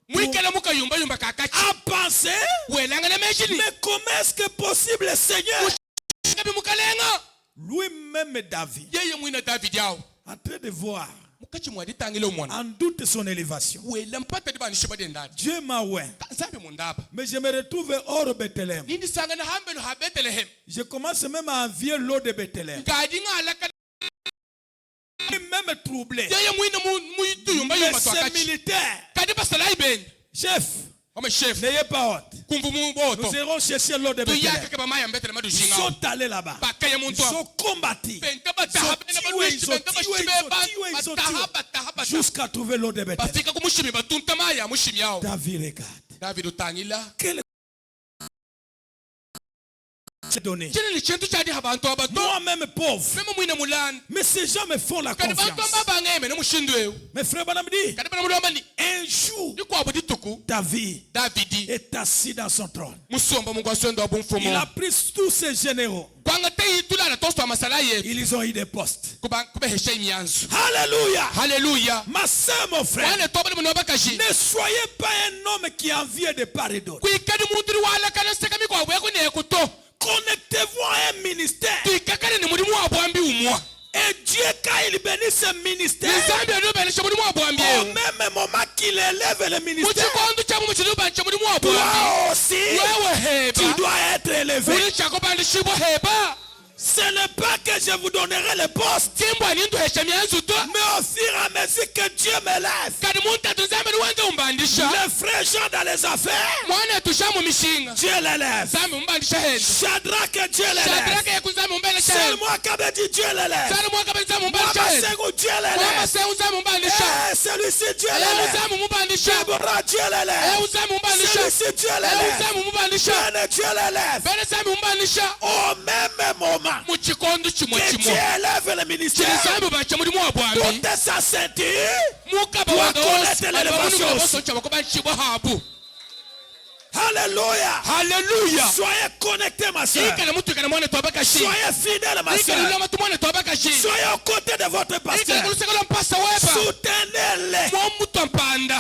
mwikele mukayumba yumba kakachi a pensé, welanga na meshini mais comment est-ce que possible, Seigneur? ngabi mukalenga Lui-même David, yeye mwina David yawo en train de voir, mukachi mwadi tangile umwana en doute son élévation. wela mpata diba nishiba dendadi Dieu m'a oué. nzambe mundaba Mais je me retrouve hors Bethléem. nindi sanga na hambe no ha Bethlehem Je commence même à envier l'eau de Bethléem. ngadi ngala ka Même troublé. yeye mwina muyitu yumba Mais yumba to ces akachi militaires, kadi basala ibeni chef, ome chef n'ayez pas honte. kumvu mu Nous boto irons chercher l'eau de Bethléem. tuyaka ke bamaya Bethlehem Ils dushinga sont allés là-bas. bakaye Ils muntu sont combattus. benta bataha bena balwishi benta bashibe bataha bataha Jusqu'à trouver l'eau de Bethléem. bafika kumushimi batunta maya mushimi yawo David regarde. David utangila Quel c'est donné. chini ni chintu chadi habantu abato Moi-même pauvre. mema mwina mulani Mais ces gens me font la kadi bantu confiance. ambabangeme ne mushindu eyo Mes frères, madame dit, kadi bana mulamba ni un jour, ndikwabo dituku David Davidi est assis dans son trône. musomba mungwasendo Il abumfumo a pris tous ses généraux. kwanga teyitulana tosto amasala yetu Ils ont eu des postes. kubehesha imyanzu Alléluia. haleluya Ma soeur, mon frère, wane tobali muno bakaji ne soyez pas un homme qui envie de part et d'autre. kwikadi muntu wala kana seka mikwabo yako ne kuto Connectez-vous à un ministère. twikakane ni mulimu wabwambi umwa Et Dieu, quand il bénit ce ministère, nzambi adubenesha mulimu wabwambi au eyo même moment qu'il élève le ministère, muchikondu chamu muchilubanisha mulimu wabwambi toi aussi, wewe tu heba dois être élevé. uli chako bandishibwa heba Ce n'est pas que je vous donnerai le poste, timbwa ninduhesha myanzu to mais au fur et à mesure que Dieu m'élève, kadi muntu atunzambe niwenze umbandisha le frère Jean dans les affaires, mwana atusha mu mishinga Dieu l'élève. zambi umbandisha hendu Shadrach, Dieu shadraka l'élève. yekunzambi umbandisha C'est hendu moi qui avais dit Dieu l'élève. sali mwaka benzambi umbandisha Mama hendu Sengu, Dieu mama l'élève. se uzambi umbandisha Celui-ci, Dieu l'élève. uzambi umbandisha Deborah, Dieu l'élève. uzambi umbandisha Celui-ci, Dieu l'élève. uzambi umbandisha Ben, Dieu l'élève. bene zambi umbandisha Au même moment muchikondu chimwe que Dieu chimwe élève le ministère, chilizambi bacha mulimu wabwambi toute sa ceinture mukaba doit wanga connaître wose l'élévation. babanukabosocha bakobanshibwa habu Alléluia. haleluya Soyez connectés, ma soeur. ikana mutukana mwana twabakashi Soyez fidèles, ma ikana soeur. lama tumwana twabakashi Soyez aux côtés de votre ikana pasteur. kuluseka lwa mpasa weba Soutenez-les. mwamutu mpanda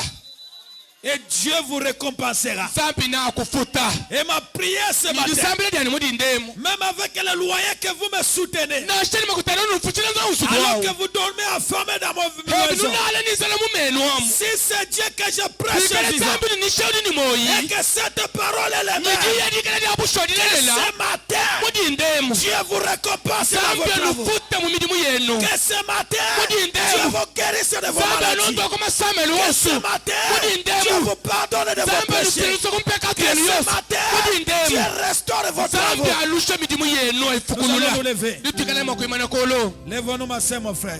Et Dieu vous récompensera. zambi nakufuta Et ma prière ce matin, nidisambile dyani mudindemu même avec le loyer que vous me soutenez, nashani makutana nufuchila nza usuku alors wawu que vous dormez affamé dans mon maison, hebinunala nizala mumenu wamu si c'est Dieu que je prêche ikale vivant, zambi nishaudi ni et moyi que cette parole est la même, nidiya dikala lya bushodi lelela ce matin, mudindemu Dieu vous récompense dans zambi vos travaux. anufuta mu midimu yenu Que ce matin, Mudindemu. Dieu vous guérisse de vos zambi maladies. anondoka masamelu Que osu ce matin, Mudindemu. Dieu vous pardonne de vos péchés. Que ce matin, Dieu restaure vos travaux. Nous allons nous lever. Lève-nous, ma soeur, mon frère.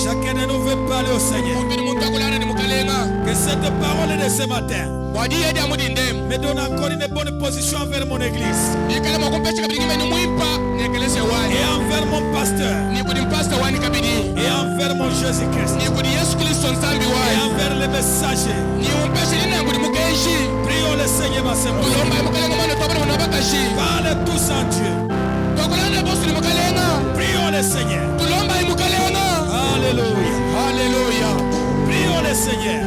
Chacun de nous veut parler au Seigneur. Que cette parole de ce matin me donne encore une bonne position envers mon église et envers mon pasteur et envers mon Jésus-Christ et envers les messagers. Prions le Seigneur, ma soeur. Parlez tous en Dieu. Prions le Seigneur. Alléluia. Alléluia. Prions le Seigneur.